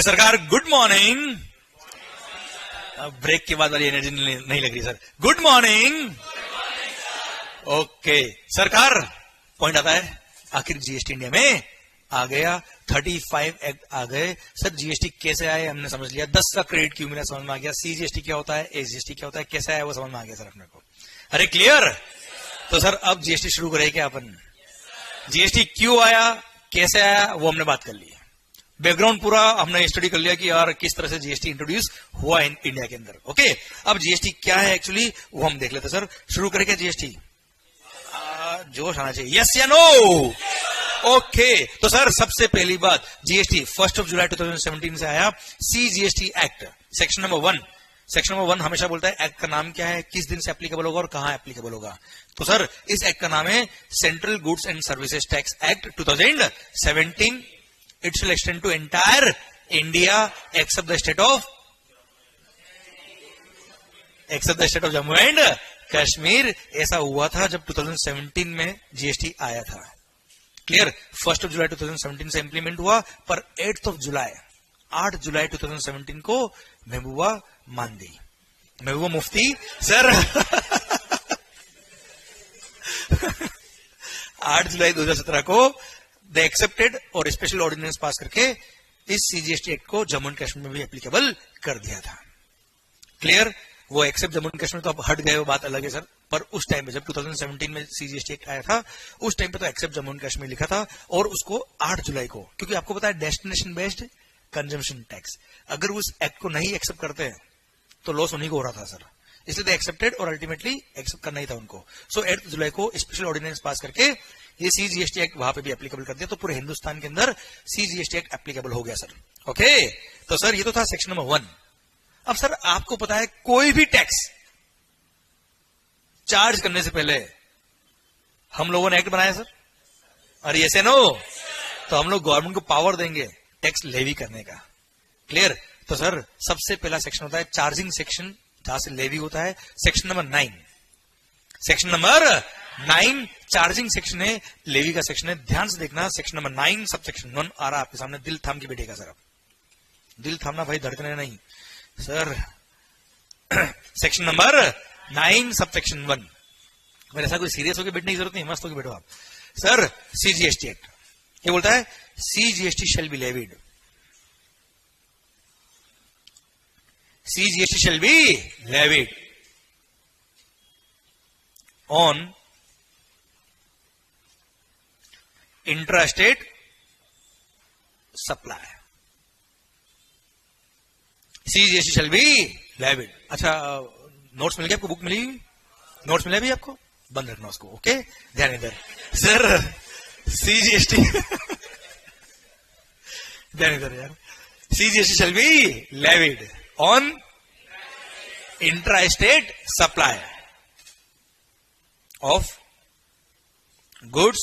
सरकार good morning. Break के बाद वाली एनर्जी नहीं लग रही सर। Good morning. ओके सरकार, पॉइंट आता है आखिर जीएसटी इंडिया में आ गया, 35 एक्ट आ गए। सर जीएसटी कैसे आए हमने समझ लिया, 10 का क्रेडिट क्यों मिला समझ में आ गया, सीजीएसटी क्या होता है, एसजीएसटी क्या होता है, कैसे आया वो समझ में आ गया सर अपने को। अरे क्लियर। तो सर अब जीएसटी शुरू करें क्या अपन। जीएसटी क्यों आया, कैसे आया, वो हमने बात कर ली। बैकग्राउंड पूरा हमने स्टडी कर लिया कि यार किस तरह से जीएसटी इंट्रोड्यूस हुआ इंडिया के अंदर। ओके, अब जीएसटी क्या है एक्चुअली वो हम देख लेते सर। शुरू करें क्या जीएसटी, जोश आना चाहिए, यस या नो। ओके तो सर सबसे पहली बात, जीएसटी 1 जुलाई 2017 से आया। CGST act section number 1। Section number 1 हमेशा बोलता है एक्ट का नाम क्या है, किस दिन से एप्लीकेबल होगा और कहां एप्लीकेबल होगा। तो सर इस एक्ट का नाम है central goods and services tax act 2017। It will extend to entire India except the state of Jammu and Kashmir. ऐसा हुआ था जब 2017 में जीएसटी आया था। क्लियर। 1 जुलाई 2017 से इंप्लीमेंट हुआ, पर 8 जुलाई 2017 को महबूबा मांदी, महबूबा मुफ्ती सर 8 जुलाई 2017 को द एक्सेप्टेड और स्पेशल ऑर्डिनेंस पास करके इस सीजीएसटी एक्ट को जम्मू एंड कश्मीर में भी एप्लीकेबल कर दिया था। क्लियर। वो एक्सेप्ट जम्मू एंड कश्मीर तो अब हट गए, वो बात अलग है सर, पर उस टाइम पे जब 2017 में सीजीएसटी एक्ट आया था उस टाइम पे तो एक्सेप्ट जम्मू एंड कश्मीर लिखा था, और उसको 8 जुलाई को, क्योंकि आपको पता है डेस्टिनेशन बेस्ड कंजम्पशन टैक्स, अगर उस एक्ट को नहीं एक्सेप्ट करते हैं तो लॉस उन्हीं को हो रहा था सर, इसलिए एक्सेप्टेड और अल्टीमेटली एक्सेप्ट करना ही था उनको। सो 8 जुलाई को स्पेशल ऑर्डिनेंस पास करके ये सीजीएसटी एक्ट वहां पे भी एप्लीकेबल कर दिया, तो पूरे हिंदुस्तान के अंदर सीजीएसटी एक्ट एप्लीकेबल हो गया सर। ओके तो सर ये तो था सेक्शन नंबर 1। अब सर आपको पता है कोई भी टैक्स चार्ज करने से पहले हम लोगों ने एक्ट बनाया सर, और ये से नो, तो हम लोग गवर्नमेंट को पावर देंगे टैक्स लेवी करने का। क्लियर। तो सर सबसे पहला सेक्शन होता है चार्जिंग सेक्शन, जहां से लेवी होता है, section number 9। Section number 9 charging section है, लेवी का सेक्शन है। ध्यान से देखना, सेक्शन नंबर 9 सब सेक्शन 1 आ रहा है आपके सामने, दिल थाम के बैठेगा सर। दिल थामना भाई, धड़कने नहीं sir. Section number 9 sub section 1। मेरे साथ कोई सीरियस होकर बैठने की जरूरत नहीं, मस्त होकर बैठो आप। सर सीजीएसटी एक्ट ये बोलता है CGST shall be levied, CGST shall be levied on intrastate supply. CGST shall be levied. अच्छा नोट्स मिल गया आपको, बुक मिली, नोट्स मिला भी आपको, बंद रखना उसको। ओके ध्यान इधर सर। CGST ध्यान इधर यार। CGST shall be levied on intra-state supply of goods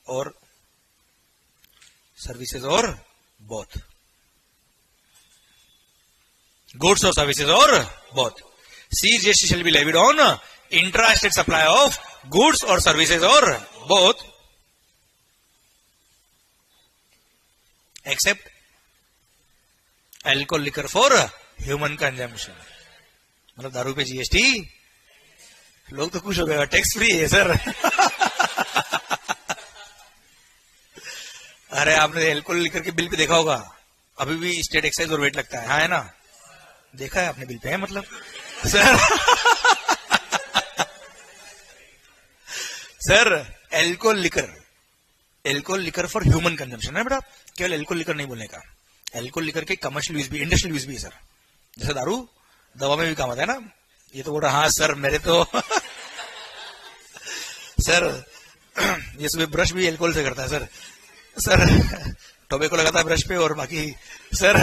or services or both. Goods or services or both. CGST shall be levied on intra-state supply of goods or services or both, except alcohol liquor for human consumption. मतलब दारू पे GST, लोग तो खुश हो गए, tax free है sir. अरे आपने अल्कोहल लिकर के बिल पे देखा होगा, अभी भी स्टेट एक्साइज और वेट लगता है, हाँ है ना, देखा है आपने बिल पे है मतलब sir. Sir alcohol liquor for human consumption है बेटा, केवल अल्कोहल लिकर नहीं बोलने का। अल्कोहल लिकर के कमर्शियल यूज भी, इंडस्ट्रियल यूज भी है सर, जैसे दारू दवा में भी काम आता है ना। ये तो बोल रहा हाँ सर मेरे तो सर ये सुबह ब्रश भी अल्कोहल से करता है सर। सर टोबैको लगाता है ब्रश पे, और बाकी sir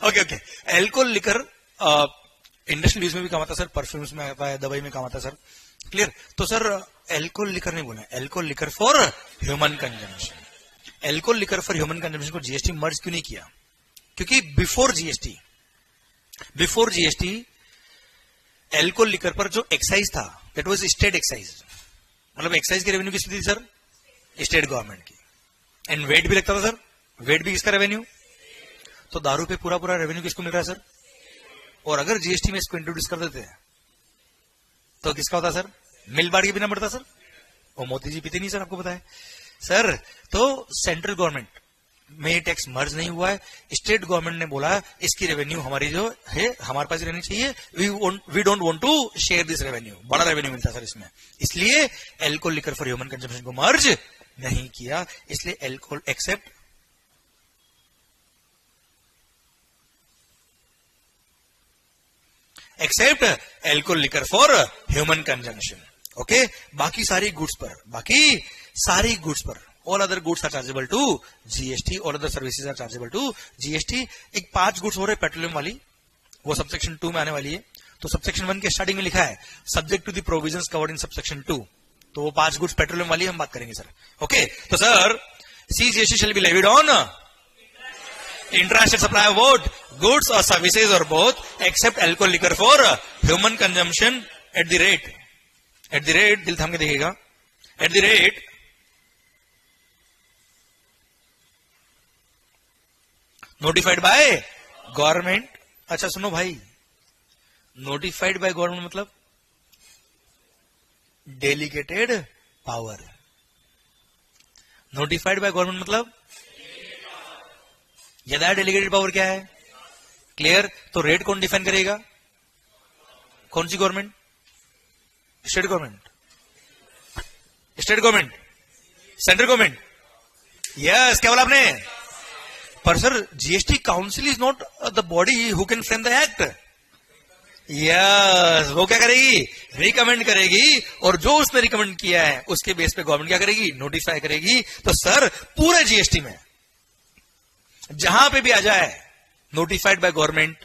okay alcohol liquor industrial use में भी काम आता है सर, परफ्यूम्स में आता है, दवाई में काम आता है सर। क्लियर। तो सर अल्कोहल लिकर नहीं बोला, alcohol liquor for human consumption. Alcohol liquor for human consumption को जीएसटी मर्ज क्यों नहीं किया, क्योंकि बिफोर जीएसटी एल्कोहल लिकर पर जो एक्साइज था दैट वाज स्टेट एक्साइज, मतलब एक्साइज की रेवेन्यू किसकी थी सर? स्टेट गवर्नमेंट की। एंड वेट भी लगता था सर, वेट भी किसका रेवेन्यू? तो दारू पे पूरा पूरा रेवेन्यू किसको मिल रहा है सर? और अगर जीएसटी में इसको इंट्रोड्यूस कर देते हैं तो किसका होता सर? मिल बांट के बिना बढ़ता सर। वो मोदी जी पीते नहीं सर, आपको पता है सर। तो सेंट्रल गवर्नमेंट में टैक्स मर्ज नहीं हुआ है, स्टेट गवर्नमेंट ने बोला इसकी रेवेन्यू हमारी जो है हमारे पास रहनी चाहिए, we don't want to share this revenue, बड़ा रेवेन्यू मिलता सर इसमें, इसलिए alcohol liquor for human consumption को मर्ज नहीं किया, इसलिए alcohol except alcohol liquor for human consumption. Okay, बाकी सारी गुड्स पर all other goods are chargeable to GST, all other services are chargeable to GST. एक 5 गुड्स हो रहे पेट्रोलियम वाली, वो सबसेक्शन 2 में आने वाली है। तो सबसेक्शन 1 के स्टार्टिंग में लिखा है subject to the provisions covered in subsection 2, तो वो 5 गुड्स पेट्रोलियम वाली हम बात करेंगे सर। ओके, तो sir CGST shall be levied on international supply of vote goods और सर्विसेज और both except alcohol liquor for human consumption at the rate दिल थाम के देखिएगा, at the rate notified by government. अच्छा सुनो भाई, नोटिफाइड बाय गवर्नमेंट मतलब delegated power, notified by government मतलब यदा डेलीगेटेड पावर क्या है? क्लियर। तो रेट कौन डिफाइन करेगा? कौन सी government? State government, central government. Yes, क्या बोला आपने? पर sir GST council is not the body who can frame the act. Yes, वो क्या करेगी? रिकमेंड करेगी, और जो उसने रिकमेंड किया है उसके बेस पे गवर्नमेंट क्या करेगी? नोटिफाई करेगी। तो सर पूरे जीएसटी में जहां पे भी आ जाए नोटिफाइड बाय गवर्नमेंट,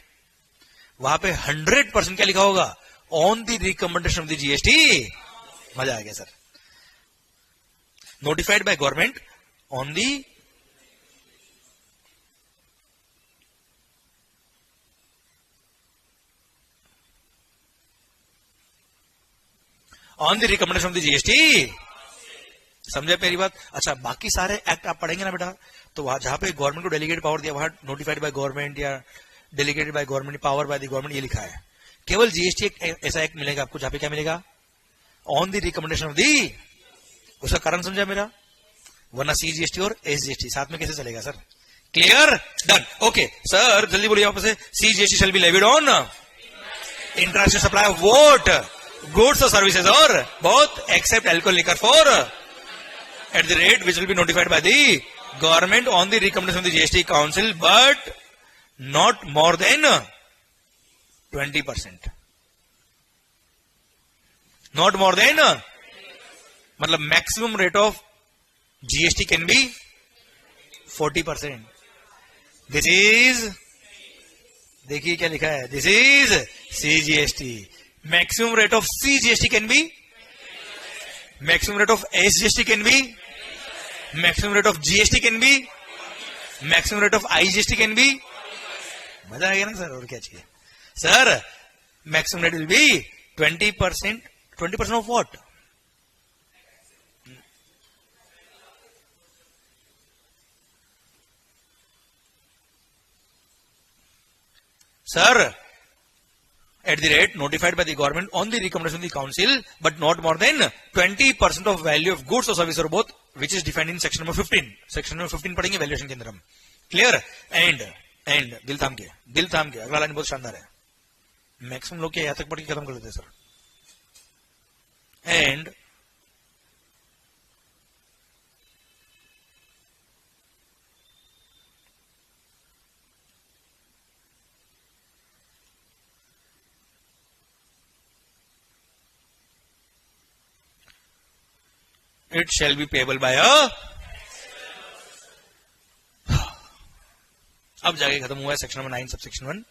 वहां पे 100% क्या लिखा होगा? On the recommendation of the GST. मजा आ गया sir. Notified by government on the recommendation of the GST. समझे मेरी बात? अच्छा, बाकी सारे एक्ट आप पढ़ेंगे ना बेटा, तो वहां जहां पे गवर्नमेंट को डेलीगेटेड पावर दिया वहां नोटिफाइड बाय गवर्नमेंट या delegated by government, power bye the government, ये लिखा है। केवल जीएसटी एक ऐसा एक्ट मिलेगा आपको जहां पे क्या मिलेगा? On the recommendation of the. उसका कारण समझा मेरा? वरना सीजीएसटी और एसजीएसटी साथ में कैसे चलेगा sir? Clear? Done. Okay sir, जल्दी बोलिए वापस से। CGST shall be levied on international supply of vote goods और सर्विसेज और both except alcohol liquor for at the rate which will be notified by the government on the recommendation of the GST Council, but not more than 20%. Not more than, मतलब maximum rate of GST can be 40%. This is, देखिए क्या लिखा है, this is CGST. Maximum rate of CGST can be, maximum rate of SGST can be, maximum rate of GST can be, maximum rate of IGST can be. मजा आ गया ना sir? और क्या चाहिए sir? Maximum rate will be 20%. 20% of what? Sir at the rate notified by the government on the recommendation of the council, but not more than 20% of value of goods or service or both, which is defined in section number 15. section number 15 पढ़ेंगे valuation के अंदर हम। Clear? And दिल थाम के अगला line बहुत शानदार है। मैक्सिमम लोग क्या यहां तक पढ़ के खत्म कर देते हैं sir. And it shall be payable by a, अब जाके खत्म हुआ है section number 9 subsection 1।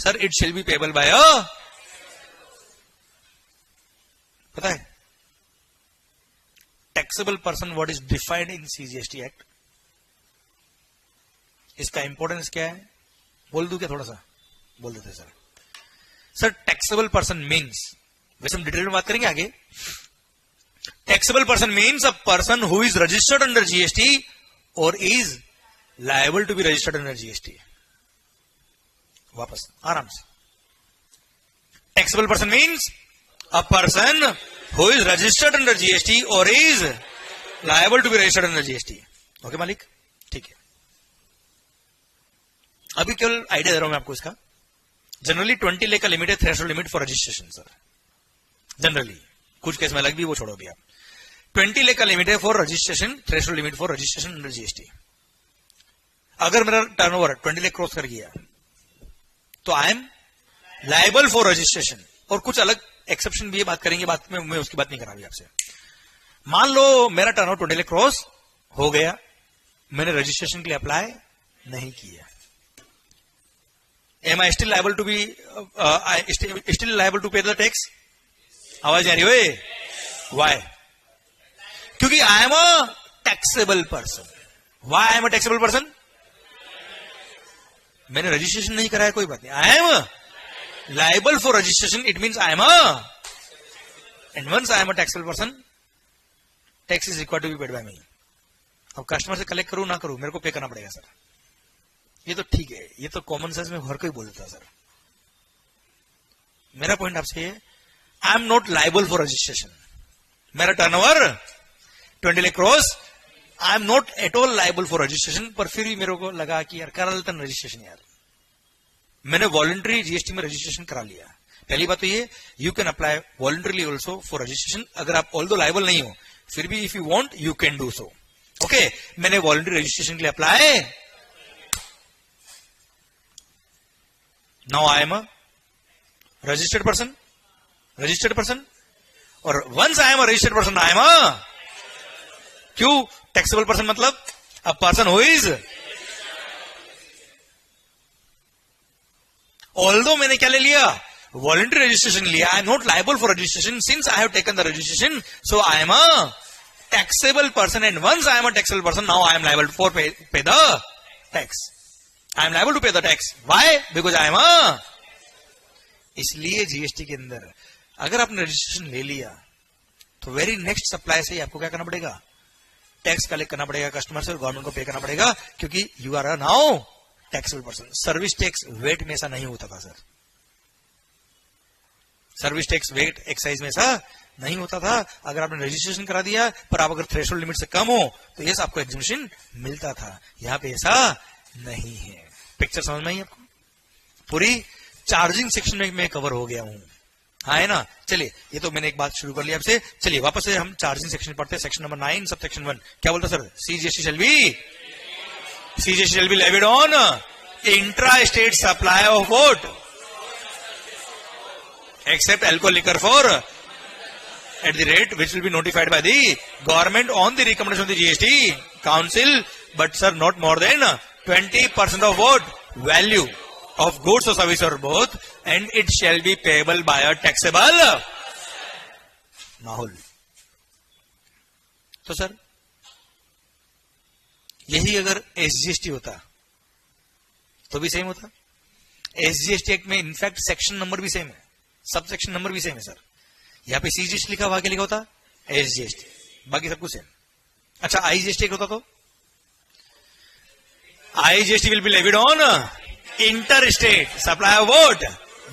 Sir it shall be payable by a, पता है taxable person what is defined in CGST act? इसका इंपॉर्टेंस क्या है बोल दूं क्या? थोड़ा सा बोल देते सर। सर टैक्सेबल पर्सन मीन्स, वैसे हम डिटेल में बात करेंगे आगे. Taxable person means a person who is registered under GST और is liable to be registered under GST. वापस आराम से. Taxable person means a person who is registered under GST और is liable to be registered under GST. Okay मालिक, ठीक है. अभी केवल आइडिया दे रहा हूं मैं आपको इसका. जनरली 20 लाख का लिमिट है threshold limit for registration sir. Generally कुछ केस में अलग भी, वो छोड़ो भी आप. 20 लाख का लिमिट है for registration, threshold limit for registration under GST. अगर मेरा टर्नओवर 20 लाख क्रॉस कर गया तो I am liable for registration. और कुछ अलग एक्सेप्शन भी है, बात करेंगे बात में, मैं उसकी बात नहीं कर रहा अभी आपसे. मान लो मेरा टर्नओवर 20 लाख क्रॉस हो गया, मैंने रजिस्ट्रेशन के लिए अप्लाई नहीं किया. Am I still liable to be still liable to pay the tax? आवाज आ रही हो? Why? क्योंकि I am a taxable person. Why I am a taxable person? मैंने रजिस्ट्रेशन नहीं कराया, कोई बात नहीं. I am liable for registration. It means I am and once I am a taxable person, tax is required to be paid by me. अब customer से collect करूं ना करूं, मेरे को पे करना पड़ेगा सर. ये तो ठीक है, ये तो कॉमन सेंस में हर कोई बोल देता सर. मेरा पॉइंट आपसे ये, I am not liable for registration. मेरा turnover 20 lakh cross, I am not at all liable for registration. पर फिर भी मेरे को लगा कि यार करा लेता रजिस्ट्रेशन यार. मैंने वॉलंटरी जीएसटी में रजिस्ट्रेशन करा लिया. पहली बात तो ये, you can apply voluntarily also for registration. अगर आप ऑल दो लायबल नहीं हो, फिर भी if you want you can do so. Okay, मैंने वॉलंटरी रजिस्ट्रेशन के लिए apply. Now I am a registered person. और once I am a registered person, I am a क्यों taxable person मतलब a person who is. Although मैंने क्या ले लिया, voluntary registration लिया, I am not liable for registration since I have taken the registration. So I am a taxable person, and once I am a taxable person, now I am liable for pay the tax. I am liable to pay the tax. Why? Because I am a. इसलिए GST के अंदर अगर आपने registration ले लिया तो very next supply से आपको क्या करना पड़ेगा, टैक्स कलेक्ट करना पड़ेगा कस्टमर से और गवर्नमेंट को पे करना पड़ेगा, क्योंकि you are now taxable person. Service tax VAT में ऐसा नहीं होता था sir. Service tax VAT excise में ऐसा नहीं होता था. अगर आपने रजिस्ट्रेशन करा दिया पर आप अगर थ्रेशोल्ड लिमिट से कम हो तो यस आपको एग्जिबिशन मिलता था. यहां पे ऐसा नहीं है. पिक्चर समझ में आई आपको? पूरी चार्जिंग सेक्शन में मैं कवर हो गया हूं. हाँ है ना. चलिए, ये तो मैंने एक बात शुरू कर लिया आपसे. चलिए वापस से हम चार्जिंग सेक्शन पढ़ते हैं. सेक्शन नंबर 9 सब सेक्शन 1 क्या बोलता sir? CGST shall be levied on intra state supply of vote except alcohol liquor for at the rate which will be notified by the government on the recommendation of the GST council, but sir not more than 20% of what value of goods or service or both, and it shall be payable by a taxable माहौल. तो sir यही अगर SGST होता तो भी same होता. SGST act में in fact section number भी सेम है, सब सेक्शन नंबर भी सेम है सर. यहाँ पे सीजीएसटी लिखा, वहां क्या लिखा होता? एसजीएसटी. बाकी सब कुछ सेम. अच्छा आईजीएसटी होता तो IGST will be levied on inter state supply of vote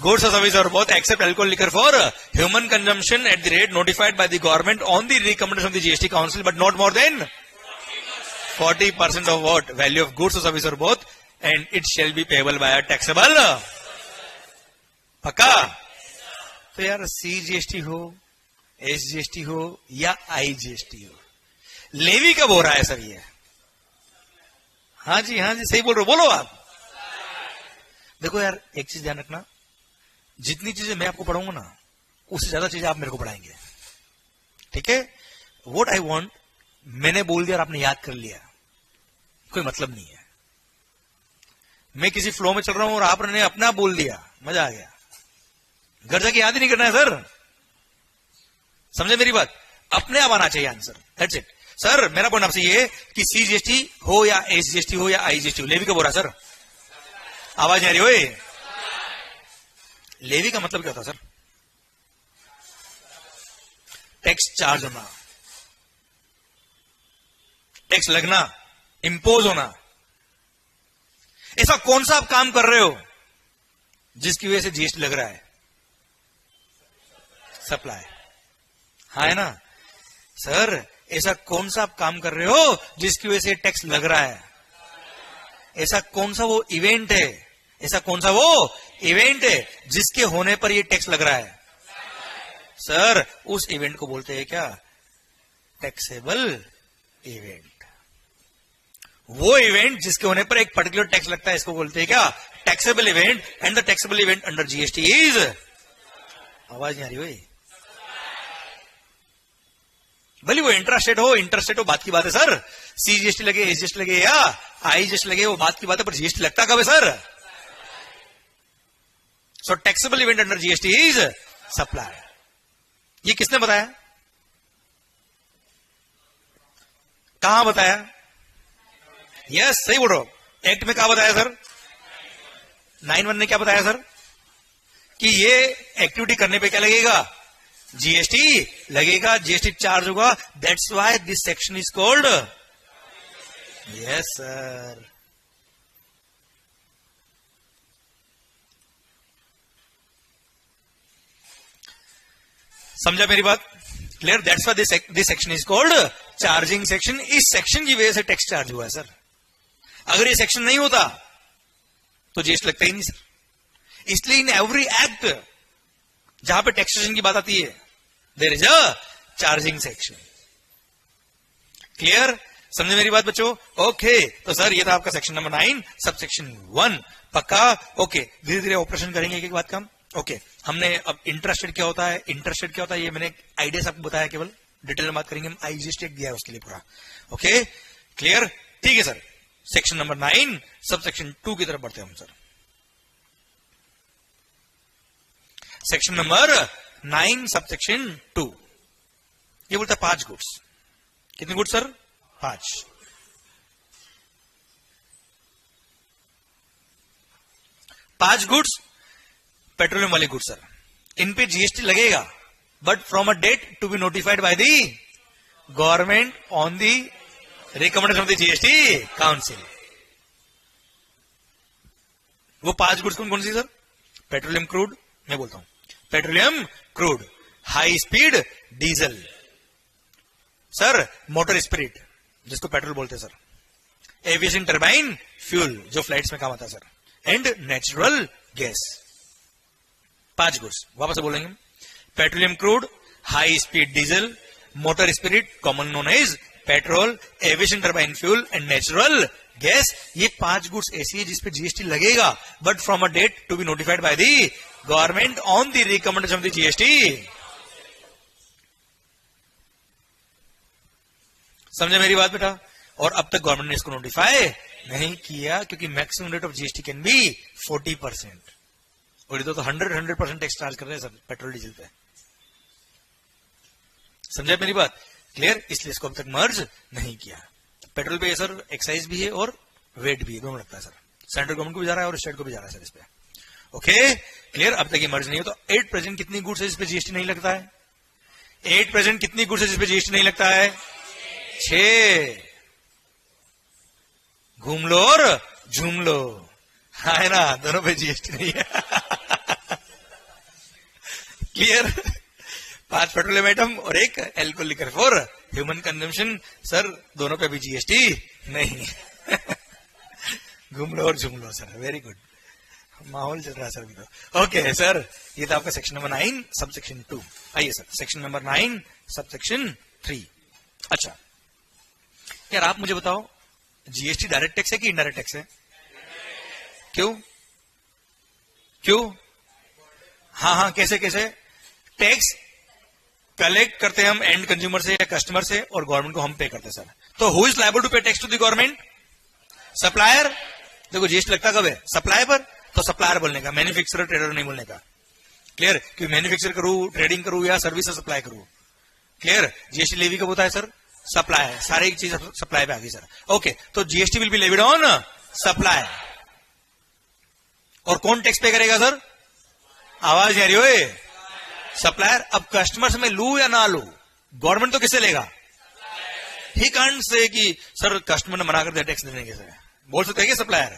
goods or service or both except alcohol liquor for human consumption at the rate notified by the government on the recommendation of the GST council, but not more than 40% of what value of goods or service or both, and it shall be payable by a taxable. पक्का? तो यार CGST हो, SGST हो या IGST हो, levy कब हो रहा है सर ये? हाँ जी सही बोल रहे हो, बोलो आप. देखो यार एक चीज ध्यान रखना, जितनी चीजें मैं आपको पढ़ाऊंगा ना उससे ज्यादा चीजें आप मेरे को पढ़ाएंगे. ठीक है? व्हाट आई वांट मैंने बोल दिया और आपने याद कर लिया, कोई मतलब नहीं है. मैं किसी फ्लो में चल रहा हूं और आपने अपना बोल दिया, मजा आ गया. घर जाके याद ही नहीं करना है सर. समझे मेरी बात? अपने आप आना चाहिए आंसर. That's it. सर मेरा पॉइंट आपसे ये कि सीजीएसटी हो या एसजीएसटी हो या आईजीएसटी हो, लेवी कब हो रहा है सर? आवाज नहीं आ रही हो? लेवी का मतलब क्या होता सर? टैक्स चार्ज होना, टैक्स लगना, इंपोज होना। ऐसा कौन सा आप काम कर रहे हो जिसकी वजह से जीएसटी लग रहा है? सप्लाई। हाँ है ना सर? ऐसा कौन सा आप काम कर रहे हो जिसकी वजह से टैक्स लग रहा है? ऐसा कौन सा वो इवेंट है, ऐसा कौन सा वो इवेंट है जिसके होने पर ये टैक्स लग रहा है? सर उस इवेंट को बोलते हैं क्या? Taxable event. वो इवेंट जिसके होने पर एक पर्टिकुलर टैक्स लगता है, इसको बोलते हैं क्या? Taxable event. And the taxable event under GST is, आवाज नहीं आ रही भाई, भले वो इंटरस्टेट हो बात की बात है सर। सीजीएसटी लगे, एसजीएसटी लगे या आईजीएसटी लगे, वो बात की बात है, पर जीएसटी लगता कब है sir? So taxable event under GST is supply. ये किसने बताया? कहां बताया? यस सही बोल रहा हूं। एक्ट में क्या बताया सर? 9(1) ने क्या बताया सर? कि ये एक्टिविटी करने पे क्या लगेगा? जीएसटी लगेगा, जीएसटी चार्ज होगा। That's why this section is called. Yes sir. समझा मेरी बात? Clear? That's why this section is called charging section. इस सेक्शन की वजह से टैक्स चार्ज हुआ है सर। अगर ये सेक्शन नहीं होता तो जीएसटी लगता ही नहीं सर। इसलिए इन एवरी एक्ट जहां पे टैक्सेशन की बात आती है, there is a charging section. Clear? समझे मेरी बात बच्चों? ओके तो सर ये था आपका सेक्शन नंबर 9 सब सेक्शन 1। पक्का? ओके धीरे धीरे ऑपरेशन करेंगे एक बात का। ओके हमने अब इंटरेस्टेड क्या होता है, इंटरेस्टेड क्या होता है, ये मैंने आइडिया आपको बताया, केवल डिटेल में बात करेंगे हम। आईजीएसटी दिया है उसके लिए पूरा। Okay clear? ठीक है sir. Section number 9 sub section 2 की तरफ बढ़ते हैं हम sir. Section number 9 sub section 2 ये बोलता है 5 गुड्स। कितने गुड्स सर? 5। पांच गुड्स पेट्रोलियम वाले गुड्स सर। इन पे जीएसटी लगेगा but from a date to be notified by the government on the recommendation of the GST council. वो 5 गुड्स कौन कौन सी सर? पेट्रोलियम क्रूड, मैं बोलता हूं petroleum crude, high speed diesel sir, motor spirit जिसको पेट्रोल बोलते हैं सर, एविएशन टर्बाइन फ्यूल जो फ्लाइट्स में काम आता है sir, and natural gas. 5 goods वापस से बोलेंगे। Petroleum crude, high speed diesel, motor spirit common known as petrol, aviation turbine fuel and natural gas. ये 5 गुड्स ऐसी है जिसपे जीएसटी लगेगा but from a date to be notified by the government on the recommendation of the GST. समझे मेरी बात बेटा? और अब तक गवर्नमेंट ने इसको नोटिफाई नहीं किया क्योंकि maximum rate of GST can be 40%। और इधर तो 100% टैक्स चार्ज कर रहे हैं सर पेट्रोल डीजल पे। समझे मेरी बात? क्लियर? इसलिए इसको अब तक मर्ज नहीं किया। पेट्रोल पे सर एक्साइज भी है और वेट भी है, दोनों लगता है सर। सेंट्रल गवर्नमेंट को भी जा रहा है और स्टेट को भी जा रहा है सर इस पे। Okay clear? अब तक ये मर्ज नहीं हो तो 8% कितनी गुड्स है जिसपे जीएसटी नहीं लगता है? 8% कितनी गुड्स है जिसपे जीएसटी नहीं लगता है? 6। घूम लो और झूम लो, है ना? दोनों पे जीएसटी नहीं है। क्लियर? 5 पेट्रोलियम आइटम और 1 alcohol liquor for human consumption sir, दोनों पे भी जीएसटी नहीं। घूम लो और झूम लो सर। वेरी गुड, माहौल चल रहा है सर अभी तो। ओके सर ये था आपका सेक्शन नंबर 9 सब सेक्शन 2। आइए sir section number 9 sub section 3। अच्छा यार आप मुझे बताओ जीएसटी डायरेक्ट टैक्स है कि इनडायरेक्ट टैक्स है? क्यों? क्यों? हाँ कैसे कैसे? टैक्स कलेक्ट करते हैं हम एंड कंज्यूमर से या कस्टमर से और गवर्नमेंट को हम पे करते हैं सर। तो who is liable to pay tax to the government? Supplier. देखो जीएसटी लगता कब है? सप्लाई पर। तो सप्लायर बोलने का, मैन्युफैक्चरर ट्रेडर नहीं बोलने का। क्लियर? कि मैन्युफैक्चर करूं, ट्रेडिंग करूं या सर्विस सप्लाई करूं। क्लियर? जीएसटी लेवी कब होता है सर? सप्लाई है, सारी चीज सप्लाई पे आ गई सर। ओके तो GST will be levied on supply. और कौन टैक्स पे करेगा सर? आवाज नहीं आ रही हो? सप्लायर। अब कस्टमर से मैं लू या ना लू, गवर्नमेंट तो किससे लेगा? ही कांट से कि सर कस्टमर ने मना कर दिया टैक्स देने के, बोल सकते हैं कि सप्लायर?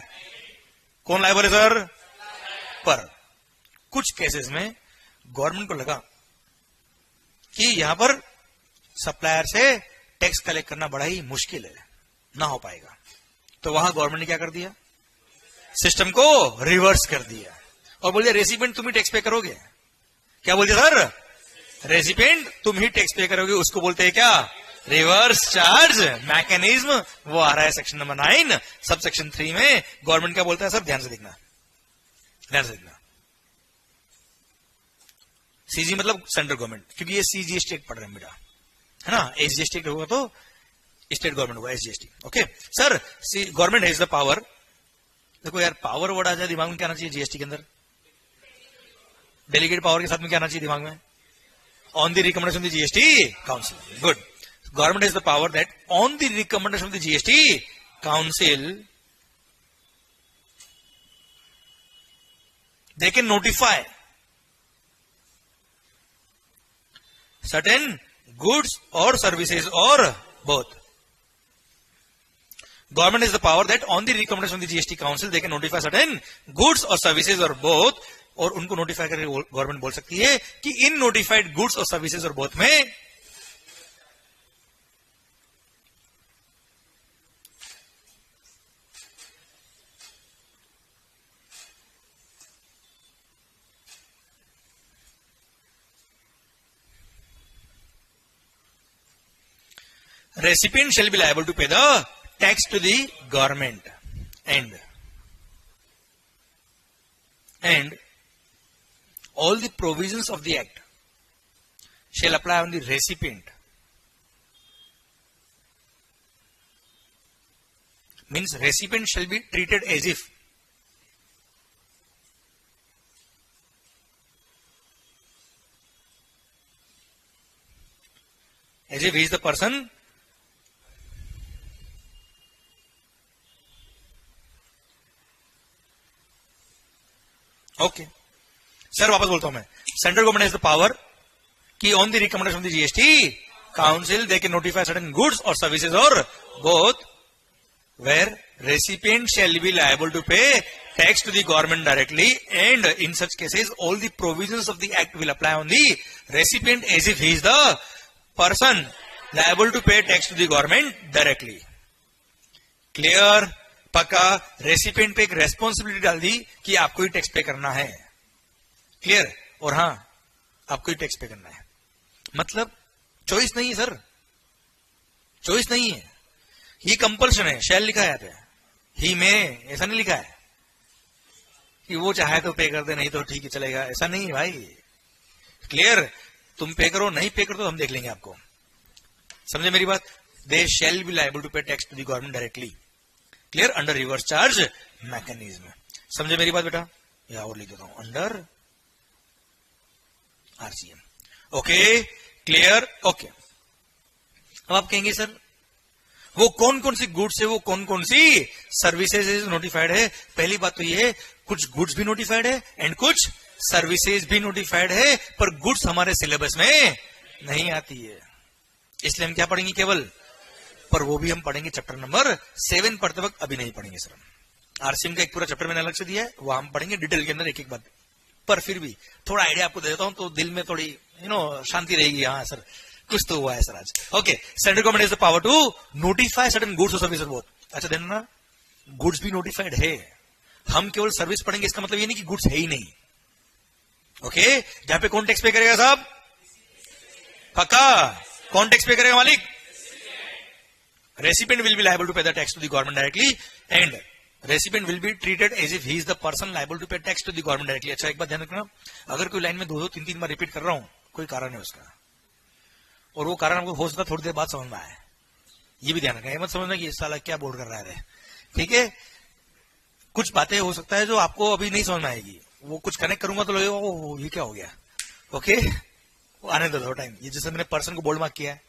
कौन लायबल है सर? पर कुछ केसेस में गवर्नमेंट को लगा कि यहां पर सप्लायर से टैक्स कलेक्ट करना बड़ा ही मुश्किल है, ना हो पाएगा, तो वहां गवर्नमेंट ने क्या कर दिया? सिस्टम को रिवर्स कर दिया और बोल दिया रेसिपिएंट तुम ही टैक्स पे करोगे। क्या बोल दिया सर? रेसिपिएंट तुम ही टैक्स पे करोगे। उसको बोलते हैं क्या? Reverse charge mechanism. वो आ रहा है सेक्शन नंबर 9 सब सेक्शन 3 में। गवर्नमेंट क्या बोलता है सर? ध्यान से देखना, ध्यान से देखना। सीजी मतलब सेंट्रल गवर्नमेंट, क्योंकि ये सीजीएसटी एक्ट पढ़ रहे हैं बेटा, है ना? एसजीएसटी एक्ट होगा तो स्टेट गवर्नमेंट होगा, SGST. Okay sir, government has the power. देखो यार, पावर वर्ड आ जाए दिमाग में क्या आना चाहिए? जीएसटी के अंदर डेलीगेट पावर के साथ में क्या आना चाहिए दिमाग में? On the recommendation of the GST council. Good. Government has the power that on the recommendation of the GST council they can notify certain goods or services or both. Government has the power that on the recommendation of the GST Council they can notify certain goods or services or both. और उनको notify करके government बोल सकती है कि in notified goods और services और both में recipient shall be liable to pay the tax to the government and all the provisions of the act shall apply on the recipient. Means recipient shall be treated as if he is the person okay sir, वापस बोलता हूं मैं। Central government has the power कि on the recommendation of the GST council they can notify certain goods और services और both where recipient shall be liable to pay tax to the government directly and in such cases all the provisions of the act will apply on the recipient as if he is the person liable to pay tax to the government directly. Clear? पक्का? Recipient पे एक responsibility डाल दी कि आपको ही tax पे करना है। Clear? और हां, आपको ही टैक्स पे करना है, मतलब चॉइस नहीं है सर, चॉइस नहीं है, ही कंपल्शन है। शैल लिखा है यहाँ पे, ही में ऐसा नहीं लिखा है कि वो चाहे तो पे कर दे, नहीं तो ठीक है चलेगा, ऐसा नहीं है भाई। क्लियर? तुम पे करो, नहीं पे करो तो हम देख लेंगे आपको। समझे मेरी बात? They shall be liable to pay tax to the government directly. Clear? Under reverse charge mechanism. समझे मेरी बात बेटा? या और लिख देता हूं, under RCM. Okay clear? Okay. अब आप कहेंगे सर वो कौन कौन सी गुड्स है, वो कौन कौन सी सर्विसेज नोटिफाइड है? पहली बात तो ये है, कुछ गुड्स भी नोटिफाइड है एंड कुछ सर्विसेज भी नोटिफाइड है, पर गुड्स हमारे सिलेबस में नहीं आती है, इसलिए हम क्या पढ़ेंगे केवल, पर वो भी हम पढ़ेंगे चैप्टर नंबर 7 पढ़ते वक्त, अभी नहीं पढ़ेंगे सर। आरसीएम का एक पूरा चैप्टर मैंने अलग से दिया है, वो हम पढ़ेंगे डिटेल के अंदर एक एक बात, पर फिर भी थोड़ा आइडिया आपको दे देता हूं तो दिल में थोड़ी शांति रहेगी। हाँ सर, कुछ तो हुआ है सर आज। Okay, central government is the power to notify certain goods और सर्विसेज बोथ। अच्छा देखना, गुड्स भी नोटिफाइड है, हम केवल सर्विस पढ़ेंगे, इसका मतलब ये नहीं कि गुड्स है ही नहीं। ओके, जहां पे कौन टैक्स पे करेगा साहब? पक्का? कौन टैक्स पे करेगा मालिक? Recipient will be liable to pay the tax to the government directly and recipient will be treated as if he is the person liable to pay tax to the government directly. अच्छा एक बात ध्यान रखना, अगर कोई line में 2-2, 3-3 बार repeat कर रहा हूं, कोई कारण है उसका, और वो कारण आपको हो सकता थोड़ी देर बाद समझ में आए, ये भी ध्यान रखना। ये मत समझना कि इस साल क्या बोर्ड कर रहा है, ठीक है? कुछ बातें हो सकता है जो आपको अभी नहीं समझ में आएगी, वो कुछ कनेक्ट करूंगा तो लगेगा ये क्या हो गया। ओके, वो आने दो टाइम। ये जैसे मैंने पर्सन को बोल्ड मार्क किया है,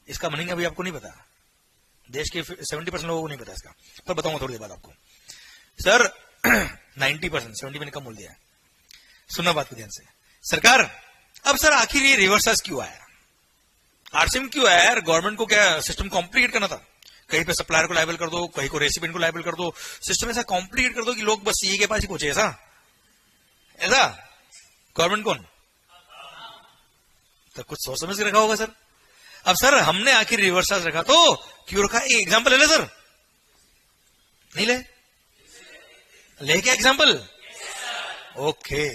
इसका मीनिंग अभी आपको नहीं पता, देश के 70% लोगों को नहीं पता इसका, पर बताऊंगा थोड़ी देर बाद आपको। सर 90%, 70 मैंने कम बोल दिया। सुनना बात को ध्यान से। सरकार, अब सर आखिर ये रिवर्स चार्ज क्यों आया? आरसीएम क्यों आया यार? गवर्नमेंट को क्या सिस्टम कॉम्प्लिकेट करना था? कहीं पे सप्लायर को लाइबल कर दो, कहीं को रेसिपिएंट को लाइबल कर दो, सिस्टम ऐसा कॉम्प्लिकेट कर दो कि लोग बस सीए के पास ही पहुंचे। ऐसा ऐसा गवर्नमेंट कौन? तो कुछ सोच समझ के रखा होगा सर। अब सर हमने आखिर रिवर्स चार्ज रखा तो क्यों रखा? एक एग्जाम्पल ले ले सर। नहीं ले क्या एग्जाम्पल? ओके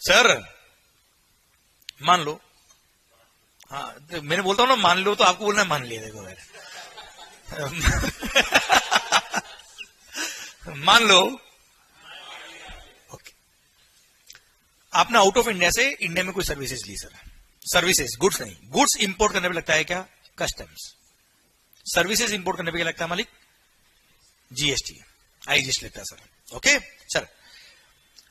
सर, मान लो, हाँ तो मैंने बोलता हूं ना मान लो, तो आपको बोलना है मान लिया। देखो मान लो, ओके, आपने आउट ऑफ इंडिया से इंडिया में कोई सर्विसेज ली सर। सर्विसेज, गुड्स नहीं, गुड्स इंपोर्ट करने पे लगता है क्या? कस्टम्स। सर्विसेज इंपोर्ट करने पे क्या लगता है मालिक? जीएसटी, आईजीएसटी लगता है सर। ओके सर,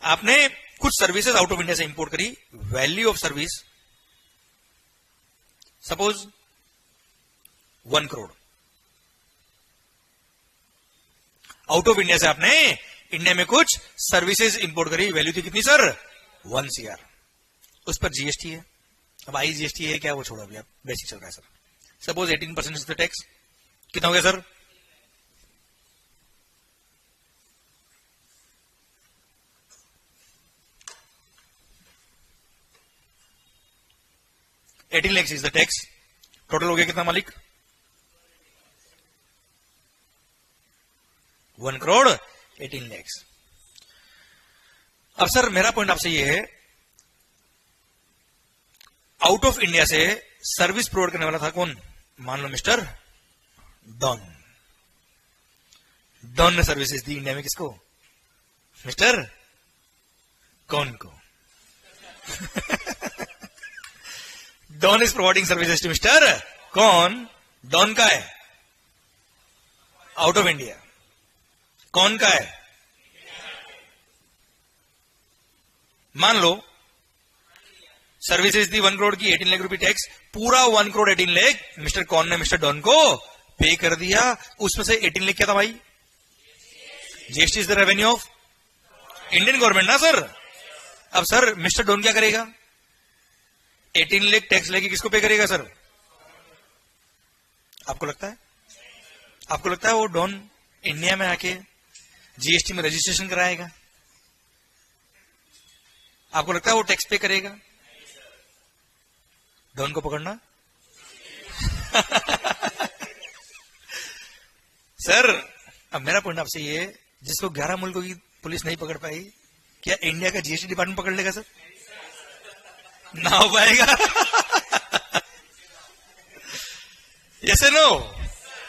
आपने कुछ सर्विसेज आउट ऑफ इंडिया से इंपोर्ट करी, value of service suppose 1 crore. Out of India से आपने इंडिया में कुछ सर्विसेज इंपोर्ट करी, वैल्यू थी कितनी सर? 1 CR। उस पर जीएसटी है। अब आईजीएसटी है क्या, वो छोड़ो, अभी आप बेसिक चल रहा है sir. Suppose 18% is the tax. कितना हो गया sir? $18 lakhs is the tax. Total हो गया कितना मालिक? 1 करोड़ 18 lakhs। अब सर मेरा पॉइंट आपसे ये है, आउट ऑफ इंडिया से सर्विस प्रोवाइड करने वाला था कौन? मान लो मिस्टर डॉन। डॉन ने सर्विसेज दी इंडिया में किसको? मिस्टर कौन को? Don is providing services to mister कौन? डॉन का है आउट ऑफ इंडिया, कौन का है? मान लो सर्विसेज दी 1 करोड़ की, 18 लाख रुपए टैक्स, पूरा 1 करोड़ 18 लाख मिस्टर कौन ने मिस्टर डॉन को पे कर दिया। उसमें से 18 लाख क्या था भाई? GST is the revenue of Indian government ना सर। अब सर मिस्टर डॉन क्या करेगा? 18 लाख टैक्स लेके किसको पे करेगा सर? आपको लगता है? आपको लगता है वो डॉन इंडिया में आके जीएसटी में रजिस्ट्रेशन कराएगा? आपको लगता है वो टैक्स पे करेगा? डॉन को पकड़ना सर। अब मेरा पॉइंट आपसे ये है, जिसको 11 मुल्कों की पुलिस नहीं पकड़ पाई, क्या इंडिया का जीएसटी डिपार्टमेंट पकड़ लेगा सर? ना हो पाएगा। Yes no?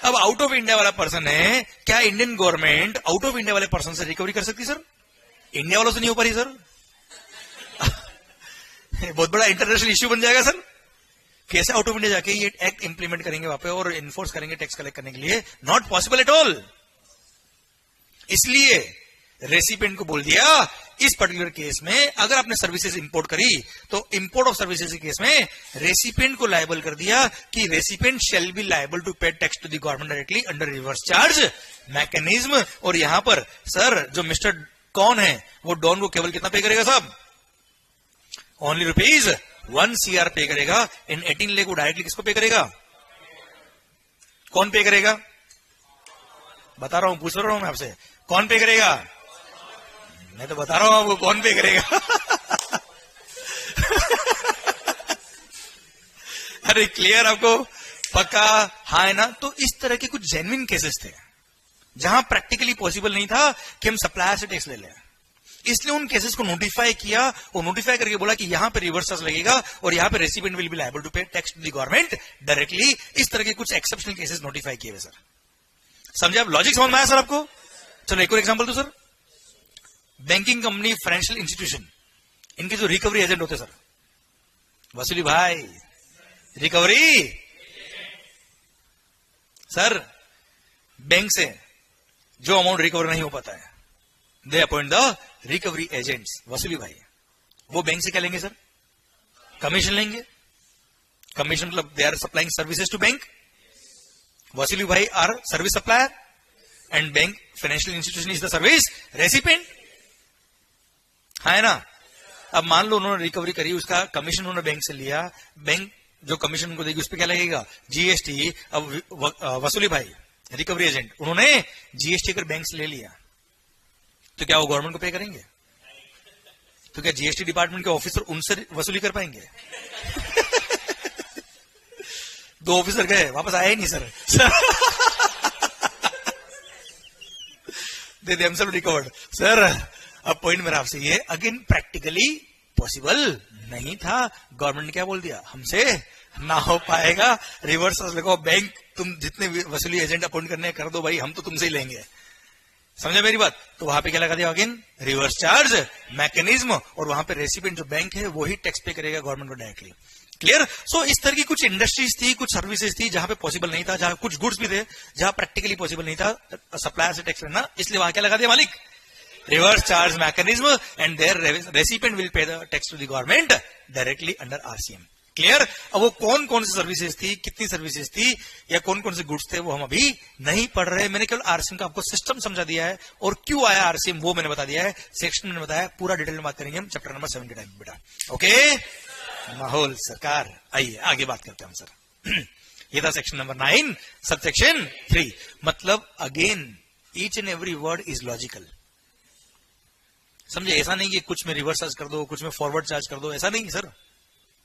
अब आउट ऑफ इंडिया वाला पर्सन है, क्या Indian government out of India वाले पर्सन से रिकवरी कर सकती सर? इंडिया वालों से नहीं हो पा रही सर। बहुत बड़ा इंटरनेशनल इश्यू बन जाएगा सर। कैसे आउट ऑफ इंडिया जाके ये एक्ट इंप्लीमेंट करेंगे वहां पे और इन्फोर्स करेंगे टैक्स कलेक्ट करने के लिए? Not possible at all. इसलिए रेसिपिएंट को बोल दिया, इस पर्टिकुलर केस में अगर आपने सर्विसेज इंपोर्ट करी तो इंपोर्ट ऑफ सर्विसेज के केस में रेसिपिएंट को लायबल कर दिया कि recipient shall be liable to pay tax to the government directly under reverse charge mechanism. और यहां पर सर जो मिस्टर कौन है वो डॉन को केवल कितना पे करेगा साहब? ओनली ₹1 CR पे करेगा। इन 18 लाख को डायरेक्टली किसको पे करेगा? कौन पे करेगा? बता रहा हूं, पूछ रहा हूं मैं आपसे, कौन पे करेगा? मैं तो बता रहा हूं आपको कौन पे करेगा। अरे क्लियर आपको? पक्का? हाँ है ना? तो इस तरह के कुछ जेन्युइन केसेस थे जहां प्रैक्टिकली पॉसिबल नहीं था कि हम सप्लायर से टैक्स ले लें, इसलिए उन केसेस को नोटिफाई किया और नोटिफाई करके बोला कि यहां पे रिवर्स चार्ज लगेगा और यहां पे recipient will be liable to pay tax to the government directly. इस तरह के कुछ एक्सेप्शनल केसेस नोटिफाई किए हुए सर। समझे आप? लॉजिक समझ में आया सर आपको? चलो एक और एग्जांपल दो sir. Banking company, financial institution, इनके जो रिकवरी एजेंट होते सर, वसूली भाई रिकवरी सर, बैंक से जो अमाउंट रिकवर नहीं हो पाता है, दे अपॉइंट द रिकवरी एजेंट्स। वसूली भाई वो बैंक से क्या लेंगे सर? कमीशन लेंगे। कमीशन मतलब they are supplying services to bank. वसूली भाई are service supplier and bank financial institution is the service recipient. है ना? अब मान लो उन्होंने रिकवरी करी, उसका कमीशन उन्होंने बैंक से लिया, बैंक जो कमीशन उनको देगी उस पर क्या लगेगा? जीएसटी। अब वसूली भाई रिकवरी एजेंट, उन्होंने जीएसटी अगर बैंक से ले लिया तो क्या वो गवर्नमेंट को पे करेंगे? तो क्या जीएसटी डिपार्टमेंट के ऑफिसर उनसे वसूली कर पाएंगे? दो ऑफिसर गए, वापस आए ही नहीं sir. They themselves recovered sir. अब पॉइंट मेरा आपसे ये, अगेन प्रैक्टिकली पॉसिबल नहीं था। गवर्नमेंट ने क्या बोल दिया? हमसे ना हो पाएगा, रिवर्स लगाओ, बैंक तुम जितने वसूली एजेंट अपॉइंट करने कर दो भाई, हम तो तुमसे ही लेंगे। समझे मेरी बात? तो वहां पे क्या लगा दिया? अगेन रिवर्स चार्ज मैकेनिज्म, और वहां पे रेसिपिएंट जो बैंक है वो ही टैक्स पे करेगा गवर्नमेंट को डायरेक्टली। क्लियर? सो इस तरह की कुछ इंडस्ट्रीज थी, कुछ सर्विसेज थी जहां पे पॉसिबल नहीं था, जहां कुछ गुड्स भी थे जहां प्रैक्टिकली पॉसिबल नहीं था सप्लायर से टैक्स लेना, इसलिए वहां क्या लगा दिया मालिक? Reverse charge mechanism, and their recipient will pay the tax to the government directly under RCM. Clear? अब वो कौन कौन सी सर्विसेज थी, कितनी सर्विसेज थी, या कौन कौन से गुड्स थे, वो हम अभी नहीं पढ़ रहे। मैंने केवल आरसीएम का आपको सिस्टम समझा दिया है, और क्यों आया आरसीएम वो मैंने बता दिया है, सेक्शन में बताया, पूरा डिटेल में बात करेंगे हम चैप्टर नंबर 7 के टाइम बेटा। ओके माहौल सरकार, आइए आगे बात करते हैं हम सर। ये था सेक्शन नंबर 9 सबसेक्शन 3। मतलब again each and every word is logical. समझे? ऐसा नहीं कि कुछ में रिवर्स चार्ज कर दो, कुछ में फॉरवर्ड चार्ज कर दो, ऐसा नहीं sir.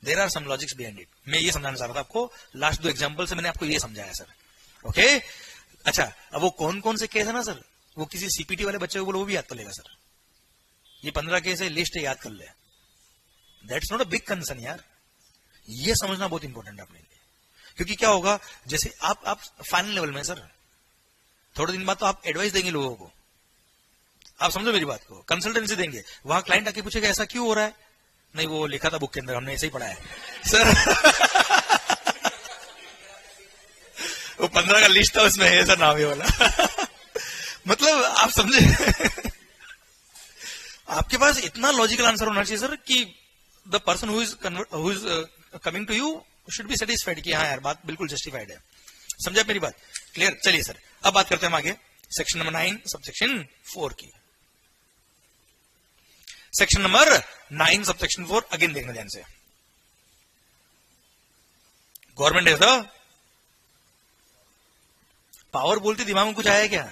There are some logics behind it. मैं ये समझाना चाह रहा था आपको, लास्ट 2 एग्जांपल से मैंने आपको ये समझाया सर। ओके अच्छा, अब वो कौन कौन से केस है ना सर, वो किसी सीपीटी वाले बच्चे को बोलो वो भी याद कर लेगा सर। ये 15 केस है, लिस्ट है, याद कर ले। That's not a big concern यार, ये समझना बहुत इंपॉर्टेंट है अपने लिए। क्योंकि क्या होगा, जैसे आप फाइनल लेवल में सर, थोड़े दिन बाद तो आप एडवाइस देंगे लोगों को, आप समझो मेरी बात को, कंसल्टेंसी देंगे, वहां क्लाइंट आके पूछेगा ऐसा क्यों हो रहा है? नहीं वो लिखा था बुक के अंदर, हमने ऐसे ही पढ़ा है सर। वो 15 का लिस्ट था, उसमें है सर नाम ये वाला। मतलब आप समझे, आपके पास इतना लॉजिकल आंसर होना चाहिए सर कि the person who is coming to you should be satisfied कि हाँ यार बात बिल्कुल जस्टिफाइड है। समझा मेरी बात? क्लियर? चलिए सर अब बात करते हैं हम आगे सेक्शन नंबर 9 सबसेक्शन 4 की। सेक्शन नंबर 9 सबसेक्शन 4 अगेन देखना ध्यान से। गवर्नमेंट इज द पावर, बोलते दिमाग में कुछ आया क्या?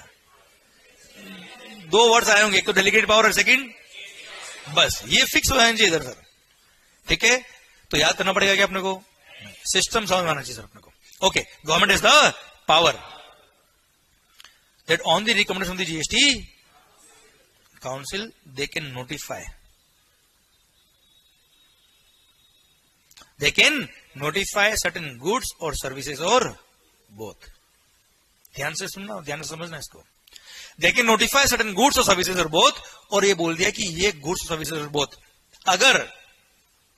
2 वर्ड्स आए होंगे, एक तो डेलीगेट पावर और सेकंड, बस ये फिक्स हो जाना चाहिए इधर सर। ठीक है, तो याद करना पड़ेगा क्या अपने को? सिस्टम समझ में आना चाहिए सर अपने को। Okay, government is the power that on the recommendation of the GST council they can notify certain goods or services or both। ध्यान से सुनना, ध्यान से समझना इसको। they can notify certain goods or services or both, और ये बोल दिया कि ये goods or services or both अगर,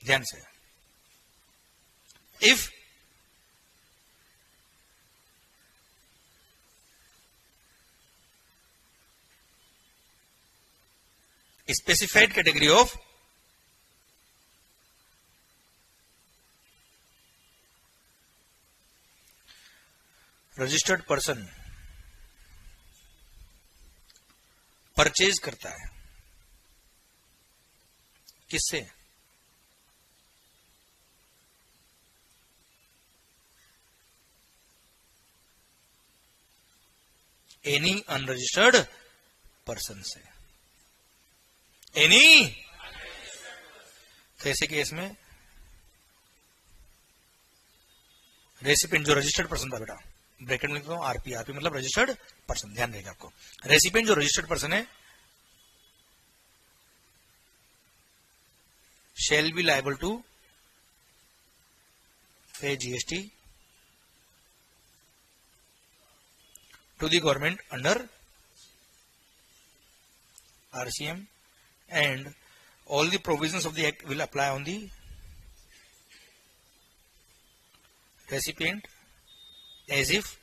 ध्यान से, if specified category of registered person purchase करता है, किससे? एनी अनरजिस्टर्ड पर्सन से। एनी कैसे केस में? रेसिपिएंट जो रजिस्टर्ड पर्सन था बेटा, ब्रैकेट में लिखता हूं आरपी, आरपी मतलब रजिस्टर्ड पर्सन, ध्यान रहेगा आपको। रेसिपिएंट जो रजिस्टर्ड पर्सन है shall be liable to pay GST to the government under RCM, and all the provisions of the act will apply on the recipient as if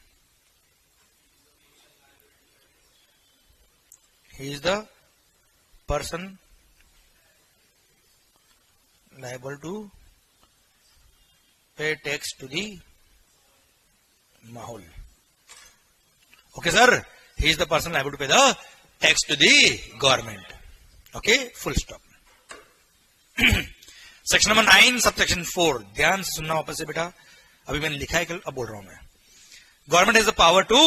he is the person liable to pay tax to the mahol. Okay sir, he is the person liable to pay the tax to the government. Okay, full stop. Section number 9 sub section 4, ध्यान से सुनना वापस से बेटा, अभी मैंने लिखा है कल, अब बोल रहा हूं मैं। Government has the power to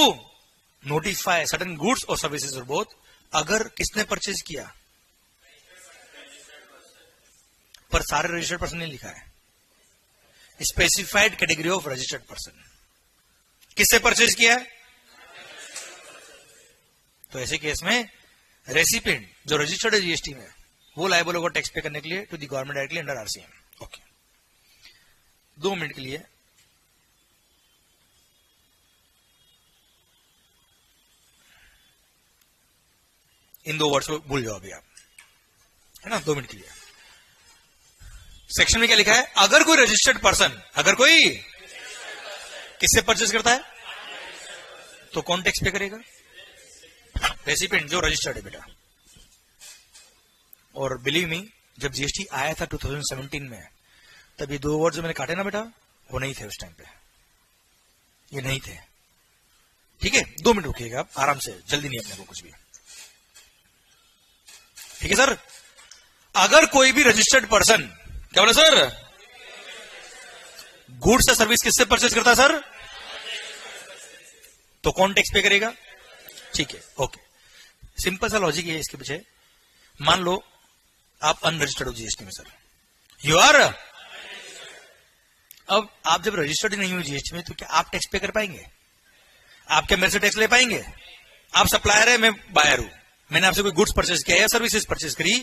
notify certain goods और सर्विसेज और बोथ, अगर किसने परचेज किया, पर सारे रजिस्टर्ड पर्सन ने लिखा है, specified category of registered person, किससे परचेज किया है? तो ऐसे केस में रेसिपिएंट जो रजिस्टर्ड है जीएसटी में, वो लायबल होगा टैक्स पे करने के लिए to the government directly under RCM. Okay, 2 minute के लिए इन 2 वर्ड्स को भूल जाओ अभी आप, है ना, 2 मिनट के लिए। सेक्शन में क्या लिखा है? अगर कोई रजिस्टर्ड पर्सन, अगर कोई किससे परचेज करता है तो कौन टैक्स पे करेगा? रेसिपिएंट जो रजिस्टर्ड है बेटा। और बिलीव मी, जब जीएसटी आया था 2017 में, तब ये 2 वर्ड जो मैंने काटे ना बेटा, वो नहीं थे उस टाइम पे, ये नहीं थे। ठीक है, 2 मिनट रुकिएगा आप आराम से, जल्दी नहीं अपने को कुछ भी। ठीक है सर, अगर कोई भी रजिस्टर्ड पर्सन, क्या बोला सर, गुड्स या सर्विस किससे परचेज करता है सर, तो कौन टैक्स पे करेगा? ठीक है, ओके, सिंपल सा लॉजिक है इसके पीछे। मान लो आप अनरजिस्टर्ड हो जीएसटी में सर, यू आर, अब आप जब रजिस्टर्ड नहीं हो जीएसटी में, तो क्या आप टैक्स पे कर पाएंगे? आप क्या मेरे से टैक्स ले पाएंगे? आप सप्लायर है, मैं बायर हूं, मैंने आपसे कोई गुड्स परचेज किया या सर्विसेज परचेज करी,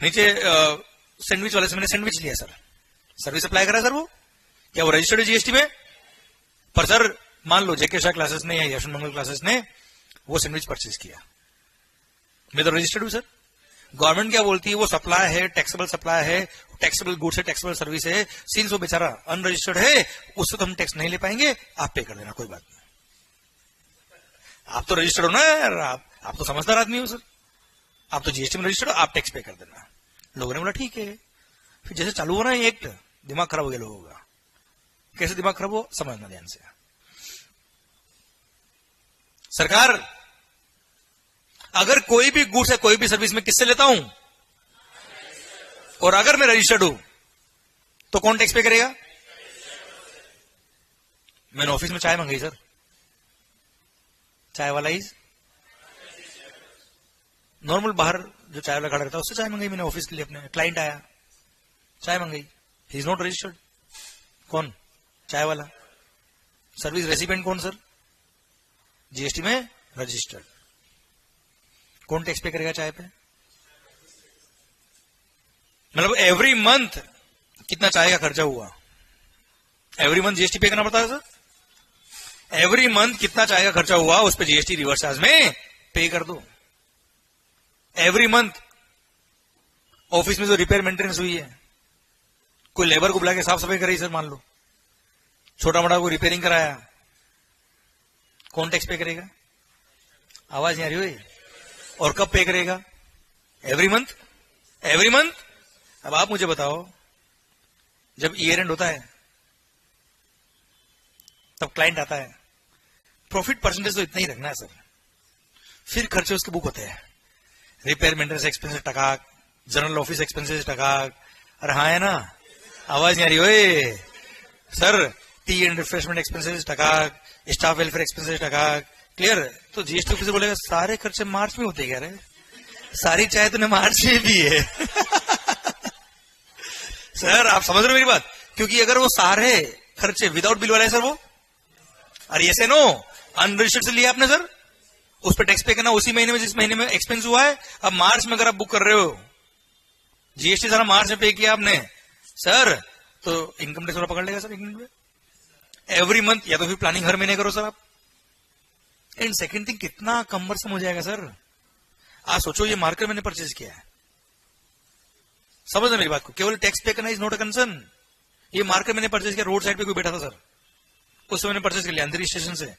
नीचे सैंडविच वाले से मैंने सैंडविच लिया सर, सर्विस अप्लाई करा सर, वो क्या वो रजिस्टर्ड है जीएसटी में? पर सर मान लो जेके शाह क्लासेस ने या यशवंत मंगल क्लासेस ने वो सैंडविच परचेज किया, मैं तो रजिस्टर्ड हूं सर। गवर्नमेंट क्या बोलती है, वो सप्लाई है, टैक्सेबल सप्लाई है, टैक्सेबल गुड्स है, टैक्सेबल सर्विस है, सिंस वो बेचारा अनरजिस्टर्ड है, उससे तो हम टैक्स नहीं ले पाएंगे, आप पे कर देना, कोई बात नहीं। आप तो रजिस्टर्ड हो ना यार, आप तो समझदार आदमी हो सर, आप तो जीएसटी में रजिस्टर्ड हो, आप टैक्स पे कर देना। लोगों ने बोला ठीक है। फिर जैसे चालू हो ना ये एक्ट, दिमाग खराब हो गया लोगों का। कैसे दिमाग खराब हो, समझना ध्यान से। सरकार अगर कोई भी गुड्स है, कोई भी सर्विस में किससे लेता हूं, और अगर मैं रजिस्टर्ड हूं, तो कौन टैक्स पे करेगा? मैंने ऑफिस में चाय मंगाई सर, चाय वाला इज नॉर्मल, बाहर जो चाय वाला खड़ा रहता है उससे चाय मंगाई मैंने ऑफिस के लिए, अपने क्लाइंट आया, चाय मंगाई, ही इज नॉट रजिस्टर्ड। कौन? चाय वाला। सर्विस रेसिपिएंट कौन सर? जीएसटी में रजिस्टर्ड। कौन टैक्स पे करेगा चाय पे? मतलब एवरी मंथ कितना चाय का खर्चा हुआ, एवरी मंथ जीएसटी पे करना पड़ता है सर। एवरी मंथ कितना चाय का खर्चा हुआ, उस पर जीएसटी रिवर्स चार्ज में पे कर दो। एवरी मंथ ऑफिस में जो रिपेयर मेंटेनेंस हुई है, कोई लेबर को बुला के साफ सफाई कराई सर, मान लो छोटा मोटा कोई रिपेयरिंग कराया, कौन टैक्स पे करेगा? आवाज नहीं आ रही हुई। और कब पे करेगा? Every month. Every month. अब आप मुझे बताओ, जब ईयर एंड होता है तब क्लाइंट आता है, प्रॉफिट परसेंटेज तो इतना ही रखना है सर, फिर खर्चे उसके बुक होते हैं, रिपेयर मेंटेनेंस एक्सपेंसेस टकाक, जनरल ऑफिस एक्सपेंसेस टकाक। अरे हाँ है ना, आवाज नहीं आ रही ओए sir. T and refreshment expenses टकाक, स्टाफ वेलफेयर एक्सपेंसेस टकाक। क्लियर? तो जीएसटी ऑफिसर बोलेगा सारे खर्चे मार्च में होते क्या रे, सारी चाय तो मार्च में भी है। सर आप समझ रहे हो मेरी बात? क्योंकि अगर वो सारे खर्चे विदाउट बिल वाला है सर, वो अरे ऐसे नो अनरजिस्टर्ड से लिया आपने सर, उस पर टैक्स पे करना उसी महीने में जिस महीने में एक्सपेंस हुआ है। अब मार्च में अगर आप बुक कर रहे हो, जीएसटी सारा मार्च में पे किया आपने सर, तो इनकम टैक्स वाला पकड़ लेगा सर एक मिनट में। एवरी मंथ, या तो फिर प्लानिंग हर महीने करो सर आप। एंड सेकंड थिंग, कितना कमरसम हो जाएगा सर। आप सोचो ये मार्केट मैंने परचेज किया है, समझना मेरी बात को, केवल टैक्स पे करना इज नॉट अ कंसर्न। ये मार्केट मैंने परचेज किया, रोड साइड पे कोई बैठा था सर, उससे मैंने परचेज कर लिया अंदर स्टेशन से।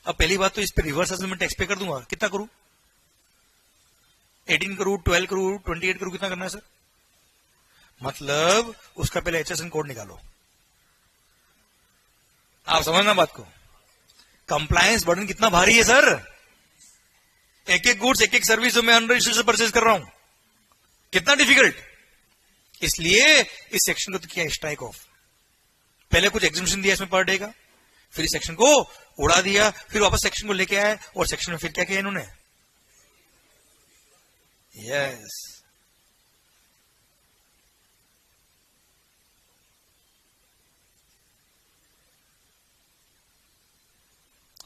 अब पहली बात तो इस पे रिवर्स असल में टैक्स पे कर दूंगा, कितना करूं? 18 करूं, 12 करूं, 28 करूं, कितना करना है सर? मतलब उसका पहले HSN कोड निकालो। आप समझना बात को, कंप्लायंस बर्डन कितना भारी है सर। एक एक गुड्स, एक एक सर्विस जो मैं अनरजिस्टर्ड से परचेज कर रहा हूं, कितना डिफिकल्ट। इसलिए इस सेक्शन को तो किया स्ट्राइक ऑफ। पहले कुछ एग्जिबिशन दिया इसमें पर डे का, फिर इस सेक्शन को उड़ा दिया, फिर वापस सेक्शन को लेके आए और सेक्शन में फिर क्या किया इन्होंने, यस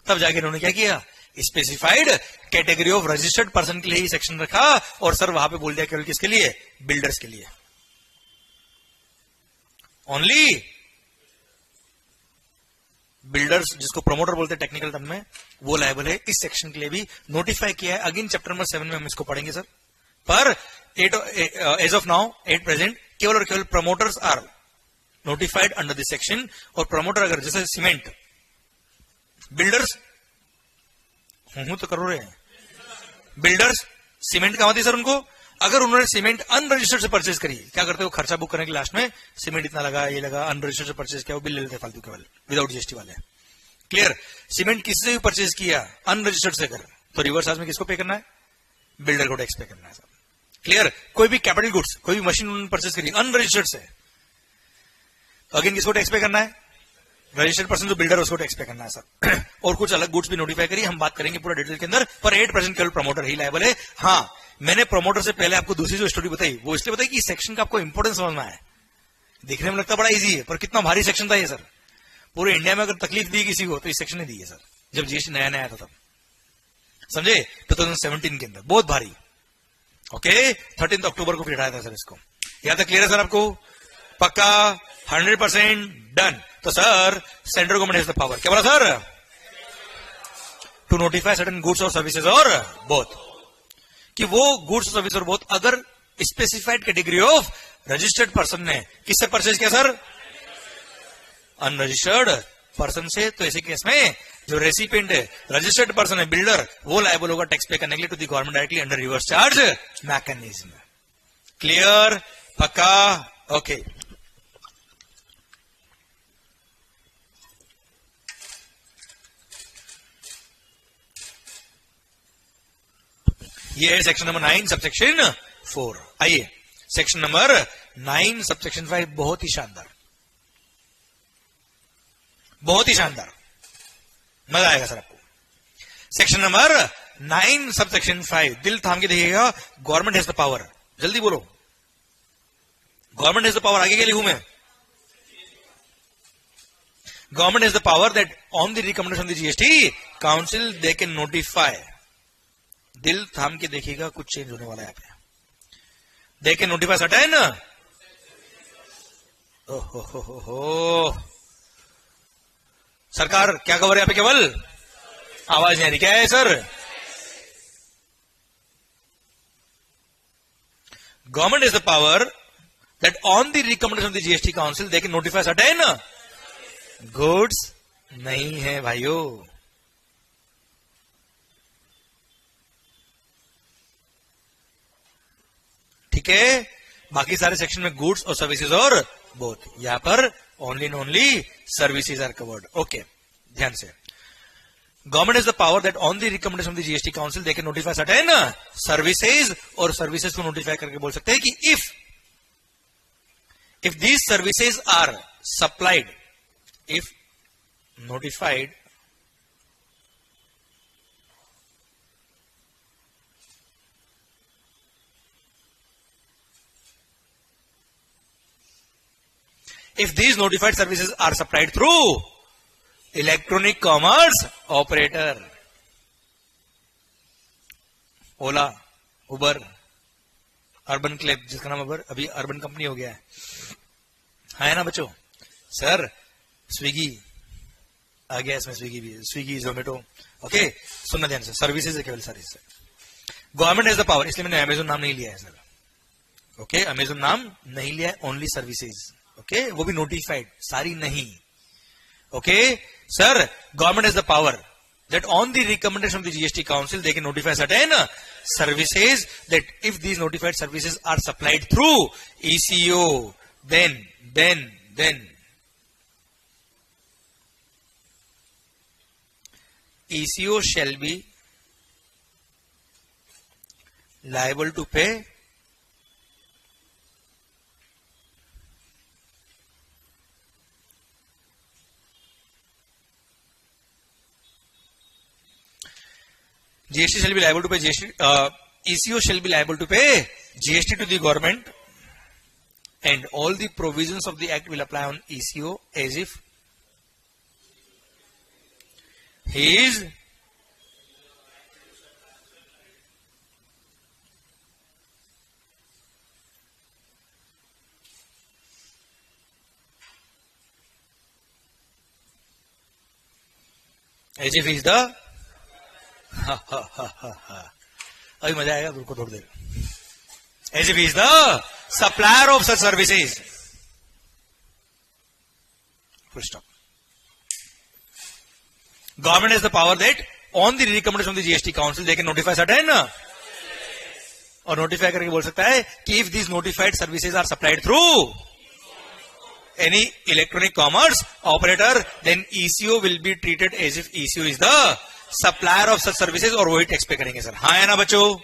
तब जाके इन्होंने क्या किया, specified category of registered person के लिए ही सेक्शन रखा और सर वहां पे बोल दिया केवल किसके लिए, बिल्डर्स के लिए ओनली। बिल्डर्स जिसको प्रमोटर बोलते हैं टेक्निकल टर्म में, वो लायबल है। इस सेक्शन के लिए भी नोटिफाई किया है। अगेन चैप्टर नंबर 7 में हम इसको पढ़ेंगे सर। पर as of now at present केवल और केवल promoters are notified under this section. और प्रमोटर अगर जैसे सीमेंट, बिल्डर्स हूं तो करो रहे हैं, बिल्डर्स सीमेंट कहां होती है सर उनको, अगर उन्होंने सीमेंट अनरजिस्टर्ड से परचेज करी, क्या करते हो, खर्चा बुक करने के लास्ट में सीमेंट इतना लगा, ये लगा, अनरजिस्टर्ड से परचेज किया, वो बिल ले लेते फालतू केवल विदाउट जीएसटी वाले। क्लियर। सीमेंट किसी से भी परचेज किया अनरजिस्टर्ड से कर, तो रिवर्स चार्ज में किसको पे करना है, बिल्डर को टैक्स पे करना है सर। क्लियर। कोई भी कैपिटल गुड्स, कोई भी मशीन उन्होंने परचेज करी अनरजिस्टर्ड से, तो अगेन किसको टैक्स पे करना है, रजिस्टर्ड पर्सन जो बिल्डर उसको टैक्स पे करना है सर। और कुछ अलग गुड्स भी नोटिफाई करी, हम बात करेंगे पूरा डिटेल के अंदर। पर 8% केवल प्रमोटर ही लायबल है। हाँ, मैंने प्रमोटर से पहले आपको दूसरी जो स्टोरी बताई वो इसलिए बताई कि इस सेक्शन का आपको इंपोर्टेंस समझना है। दिखने में लगता बड़ा इजी है, पर कितना भारी सेक्शन था ये सर। पूरे इंडिया में अगर तकलीफ दी किसी को तो इस सेक्शन ने दी है सर, जब जीएसटी नया नया था तब, समझे, 2017 के अंदर बहुत भारी। ओके, 13 अक्टूबर को फिर हटाया था सर इसको। यहां तक क्लियर है सर आपको, पक्का 100% डन। तो sir central government has the power, क्या बोला sir, to notify certain goods और सर्विसेज और बोथ, कि वो गुड्स और सर्विस और बोथ अगर specified category of registered person ने किससे परचेज किया सर, अनरजिस्टर्ड पर्सन से, तो ऐसे केस में जो रेसिपिएंट है रजिस्टर्ड पर्सन है बिल्डर, वो लायबल होगा टैक्स पे करने के लिए to the government directly under reverse charge mechanism. Clear, पक्का, ओके। ये है सेक्शन नंबर 9 सबसेक्शन 4। आइए सेक्शन नंबर 9 सबसेक्शन 5, बहुत ही शानदार, बहुत ही शानदार, मजा आएगा सर आपको। सेक्शन नंबर 9 सबसेक्शन 5, दिल थाम के देखिएगा। गवर्नमेंट हैज द पावर, जल्दी बोलो, गवर्नमेंट हैज द पावर, आगे क्या लिखूं मैं, government has the power that on the recommendation of the GST council they can notify, दिल थाम के देखिएगा, कुछ चेंज होने वाला है यहाँ पे, दे कैन नोटिफाई सर्टेन, ओहो सरकार क्या खबर है यहाँ पे, केवल आवाज नहीं आ रही, क्या है sir, government is the power that on the recommendation of the GST council they can notify certain goods, नहीं है भाइयों, ठीक है। बाकी सारे सेक्शन में गुड्स और सर्विसेज और बोथ, यहां पर only and only services are covered. Okay, ध्यान से, government is the power that on the recommendation of the GST council they can notify certain services, और सर्विसेज को नोटिफाई करके बोल सकते हैं कि if these services are supplied, if notified if these notified services are supplied through electronic commerce operator, Ola, Uber, urban club, जिसका नाम उबर अभी अर्बन कंपनी हो गया है ना बच्चों, सर स्विगी आ गया, इसमें स्विगी भी, स्विगी जोमेटो। ओके, सुनना ध्यान से, सर्विसेज है केवल सर्विस है। गवर्नमेंट हैज द पावर, इसलिए मैंने अमेजोन नाम नहीं लिया है सर। ओके, अमेजोन नाम नहीं लिया है, ओनली सर्विसेज। ओके, वो भी नोटिफाइड, सारी नहीं। Okay sir, government has the power that on the recommendation of the GST council they can notify certain services, that if these notified services are supplied through ECO, then ECO shall be liable to pay GST shall be liable to pay GST, ECO shall be liable to pay GST to the government, and all the provisions of the act will apply on ECO as if he is the अभी मजा आएगा, रुको थोड़ी देर. As if he is the supplier of such services. Full stop. Government has the power that on the recommendation of the GST Council they can notify certain, और notify करके बोल सकता है कि if these notified services are supplied through any electronic commerce operator, then ECO will be treated as if ECO is the supplier of such services, और वही tax पे करेंगे सर. हाँ है ना बच्चों?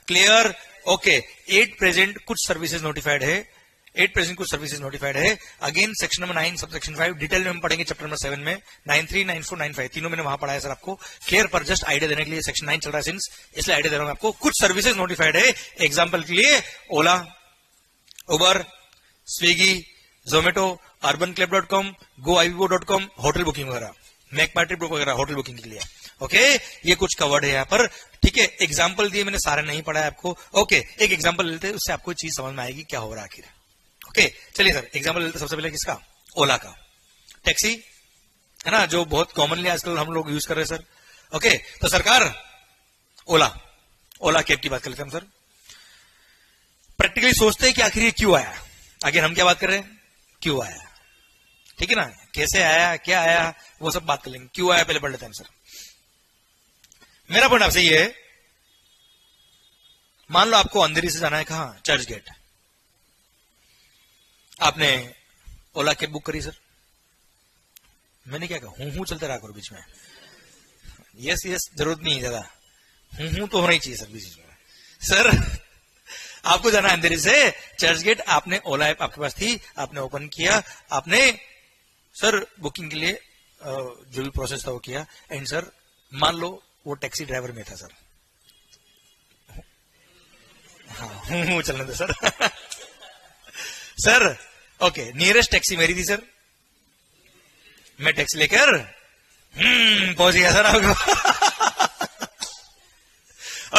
क्लियर? ओके. 8 प्रेजेंट कुछ सर्विसेज नोटिफाइड है, 8 प्रेजेंट कुछ सर्विसेज नोटिफाइड है. Again section number 9 sub section 5 detail में हम पढ़ेंगे चैप्टर नंबर 7 में. 93, 94, 95 तीनों मैंने वहां पढ़ा है सर आपको. क्लियर? पर जस्ट आइडिया देने के लिए सेक्शन 9 चल रहा है सिंस, इसलिए आइडिया दे रहा हूं आपको. कुछ सर्विसेज नोटिफाइड है, एग्जाम्पल के लिए Ola, Uber, Swiggy, Zomato, urbanclub.com, goivibo.com, hotel booking वगैरह, मैकमाई ट्रिप वगैरह होटल बुकिंग के लिए. ओके, ये कुछ कवर्ड है यहाँ पर. ठीक है, एग्जाम्पल दिए मैंने, सारे नहीं पढ़ा है आपको. ओके, एक एग्जाम्पल लेते हैं, उससे आपको चीज समझ में आएगी क्या हो रहा है आखिर. ओके चलिए सर, एग्जाम्पल लेते सबसे पहले किसका? ओला का. टैक्सी है ना, जो बहुत कॉमनली आजकल हम लोग यूज कर रहे हैं सर. ओके, तो सरकार ओला कैब की बात कर लेते हैं हम सर. प्रैक्टिकली सोचते हैं कि आखिर ये क्यों आया. आखिर हम क्या बात कर रहे हैं? क्यों आया. ठीक है ना, कैसे आया, क्या आया, वो सब बात कर लेंगे. क्यों आया पहले पढ़ लेते हैं सर. मेरा पॉइंट आपसे ये है, मान लो आपको अंधेरी से जाना है कहां? चर्च गेट. आपने ओला कैब बुक करी सर. मैंने क्या कहा? हूं चलते रहा करो बीच में. यस जरूरत नहीं है ज्यादा, हूं तो होना ही चाहिए सर बीच में. सर आपको जाना है अंधेरी से चर्च गेट, आपने ओला ऐप आपके पास थी, आपने ओपन किया, आपने सर बुकिंग के लिए जो भी प्रोसेस था वो किया. एंड सर मान लो वो टैक्सी ड्राइवर में था सर. हाँ चलने दो sir. Sir okay, nearest taxi मेरी थी सर. मैं टैक्सी लेकर पहुंच गया सर आपको.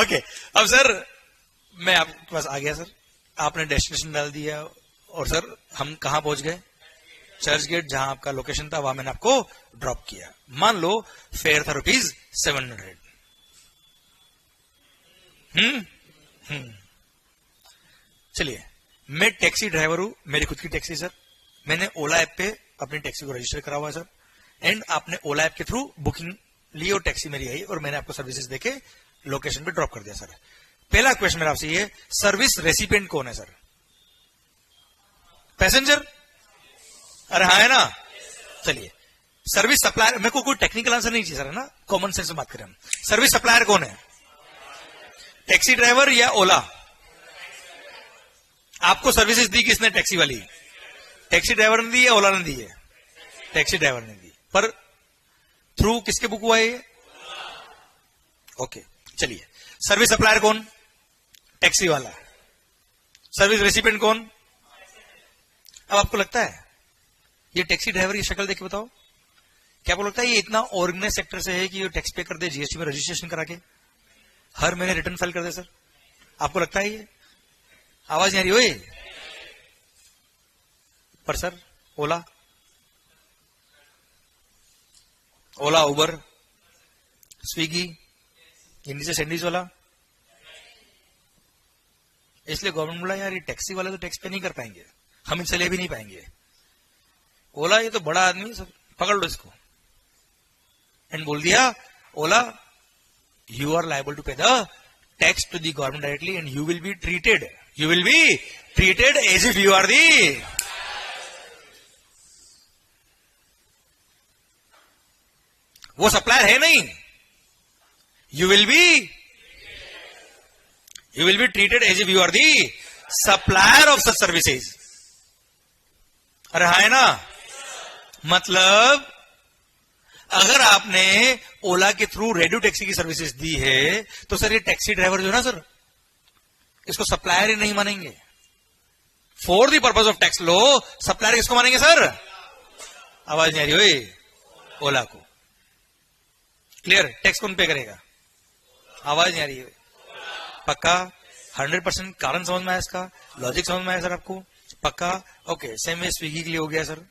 ओके, अब सर मैं आपके पास आ गया सर, आपने डेस्टिनेशन डाल दिया, और सर हम कहां पहुंच गए? चर्च गेट, जहां आपका लोकेशन था वहां मैंने आपको ड्रॉप किया. मान लो फेयर था ₹700. चलिए, मैं टैक्सी ड्राइवर हूं, मेरी खुद की टैक्सी सर. मैंने ओला ऐप पे अपनी टैक्सी को रजिस्टर करा हुआ है सर. एंड आपने ओला ऐप के थ्रू बुकिंग ली और टैक्सी मेरी आई, और मैंने आपको सर्विसेज देके लोकेशन पे ड्रॉप कर दिया सर. पहला क्वेश्चन मेरा आपसे ये, सर्विस रेसिपिएंट कौन है सर? पैसेंजर? अरे हाँ है ना. चलिए, सर्विस सप्लायर, मेरे को कोई टेक्निकल आंसर नहीं चाहिए सर, है ना, कॉमन सेंस में बात करें हम. सर्विस सप्लायर कौन है? टैक्सी ड्राइवर या ओला? आपको सर्विसेज दी किसने? टैक्सी वाली. टैक्सी ड्राइवर ने दी या ओला ने दी है? टैक्सी ड्राइवर ने दी. पर थ्रू किसके बुक हुआ है ये? ओके चलिए, सर्विस सप्लायर कौन? टैक्सी वाला. सर्विस रेसिपिएंट कौन? अब आपको लगता है ये टैक्सी ड्राइवर की शक्ल देख के बताओ, क्या आपको लगता है ये इतना ऑर्गेनाइज सेक्टर से है कि ये टैक्स पे कर दे, जीएसटी में रजिस्ट्रेशन करा के हर महीने रिटर्न फाइल कर दे सर? आपको लगता है ये? आवाज नहीं आ रही हो? पर सर ओला, उबर, स्विगी, ये नीचे सैंडविच वाला, इसलिए गवर्नमेंट बोला यार ये टैक्सी वाले तो टैक्स पे नहीं कर पाएंगे, हम इनसे ले भी नहीं पाएंगे. ओला ये तो बड़ा आदमी, सब पकड़ लो इसको. एंड बोल दिया Ola, you are liable to pay the tax to the government directly, and you will be treated as if you are the. वो सप्लायर है नहीं. You will be treated as if you are the supplier of such services. अरे हाँ है ना. मतलब अगर आपने ओला के थ्रू रेडियो टैक्सी की सर्विसेज दी है तो सर ये टैक्सी ड्राइवर जो है ना सर, इसको सप्लायर ही नहीं मानेंगे। For the purpose of tax low supplier किसको मानेंगे सर? आवाज नहीं आ रही हो? ओला को। क्लियर? टैक्स कौन पे करेगा? आवाज नहीं आ रही है? पक्का? 100% कारण समझ में आया, इसका लॉजिक समझ में आया सर आपको? पक्का? ओके। सेम वे स्विगी के लिए हो गया sir,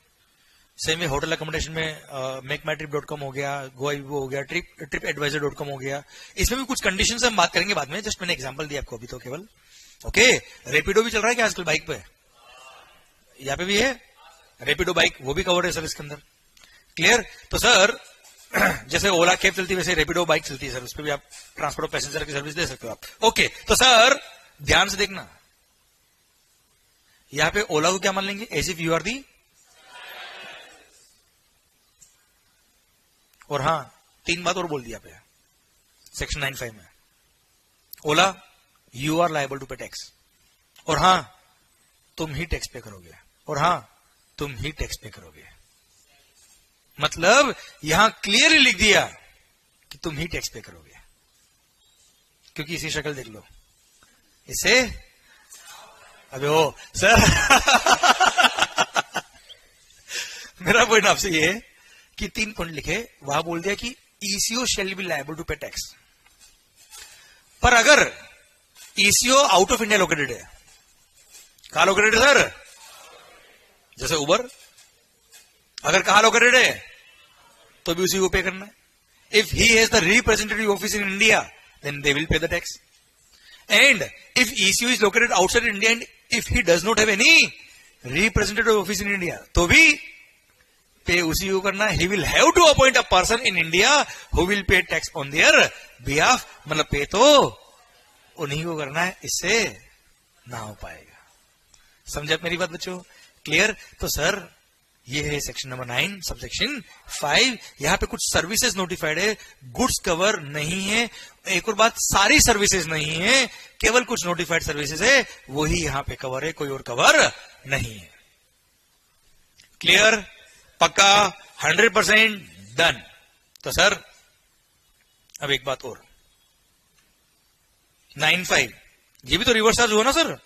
same way hotel accommodation में मेकमाईट्रिप.com हो गया, गोइबो हो गया, ट्रिप एडवाइजर.com हो गया। इसमें भी कुछ कंडीशन से हम बात करेंगे बाद में, जस्ट मैंने एग्जांपल दिया आपको अभी तो केवल। ओके। रेपिडो भी चल रहा है क्या आजकल बाइक पे? यहाँ पे भी है रेपिडो बाइक, वो भी कवर्ड है सर इसके अंदर। क्लियर? तो सर जैसे ओला कैब चलती है वैसे रेपिडो बाइक चलती है सर, उस पर भी आप ट्रांसपोर्ट ऑफ पैसेंजर की सर्विस दे सकते हो आप। ओके। तो सर ध्यान से देखना, यहां पे ओला को क्या मान लेंगे? As if you are the, और हां तीन बात और बोल दिया पे सेक्शन 95 में, ओला you are liable to pay tax, और हां तुम ही टैक्स पे करोगे, और हां तुम ही टैक्स पे करोगे। मतलब यहां क्लियरली लिख दिया कि तुम ही टैक्स पे करोगे, क्योंकि इसी शक्ल देख लो इसे। अबे ओ सर मेरा पॉइंट आपसे ये है कि 3 पॉइंट लिखे, वहां बोल दिया कि ECO shall be liable to pay tax, पर अगर ECO out of India located है, कहां लोकेटेड है सर? जैसे उबर, अगर कहां लोकेटेड है तो भी उसी को पे करना है। If he has the representative office in India then they will pay the tax, and if ECO is located outside India and if he does not have any representative office in India तो भी pay उसी को करना है। He will have to appoint a person in India who will pay tax on their behalf, मतलब पे तो उन्हीं को करना है, इससे ना हो पाएगा। समझे आप मेरी बात बच्चों? क्लियर? तो सर ये है सेक्शन नंबर 9 सबसेक्शन 5। यहां पे कुछ सर्विसेज नोटिफाइड है, गुड्स कवर नहीं है। एक और बात, सारी सर्विसेज नहीं है, केवल कुछ नोटिफाइड सर्विसेज है, वही यहां पे कवर है, कोई और कवर नहीं है। क्लियर? पक्का? 100% डन। तो सर अब एक बात और, 9(5) ये भी तो रिवर्स चार्ज हुआ ना सर?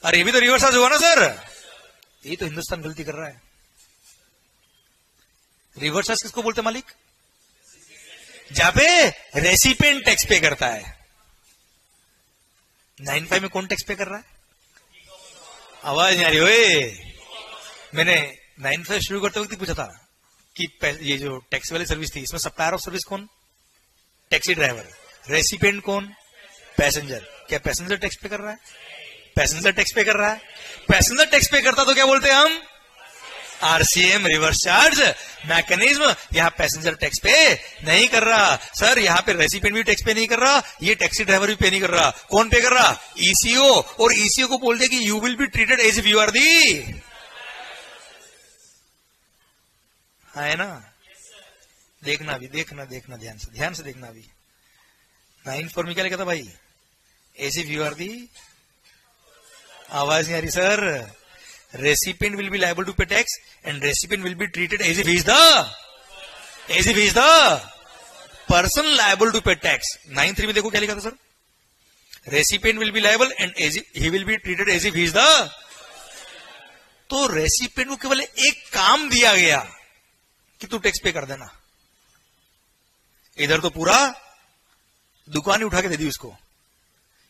अरे ये भी तो रिवर्स चार्ज हुआ ना सर? ये तो हिंदुस्तान गलती कर रहा है। रिवर्स चार्ज किसको बोलते मालिक? जहां पे रेसिपिएंट टैक्स पे करता है। 9(5) में कौन टैक्स पे कर रहा है? आवाज नहीं आ रही ओए। मैंने 9(5) शुरू करते वक्त ही पूछा था कि ये जो टैक्सी वाली सर्विस थी, इसमें सप्लायर ऑफ सर्विस कौन? Taxi driver. रेसिपिएंट कौन? पैसेंजर। क्या पैसेंजर टैक्स पे कर रहा है? पैसेंजर टैक्स पे कर रहा है। पैसेंजर टैक्स पे करता तो क्या बोलते हैं हम? RCM, reverse charge mechanism. यहां पैसेंजर टैक्स पे नहीं कर रहा सर, यहां पे रेसिपिएंट भी टैक्स पे नहीं कर रहा, ये टैक्सी ड्राइवर भी पे नहीं कर रहा। कौन पे कर रहा? ईसीओ। और ईसीओ को बोलते कि you will be treated as if you are the, है ना? देखना भी, देखना ध्यान से देखना भी। 9(4) में क्या लिखा था भाई? As if you are the, आवाज नहीं आ रही sir. Recipient will be liable to pay tax and recipient will be treated as if he is the person liable to pay tax. 9(3) में देखो क्या लिखा था sir? Recipient will be liable and he will be treated as if he is the. तो रेसिपिएंट को केवल एक काम दिया गया कि तू टैक्स पे कर देना। इधर तो पूरा दुकान ही उठा के दे दी उसको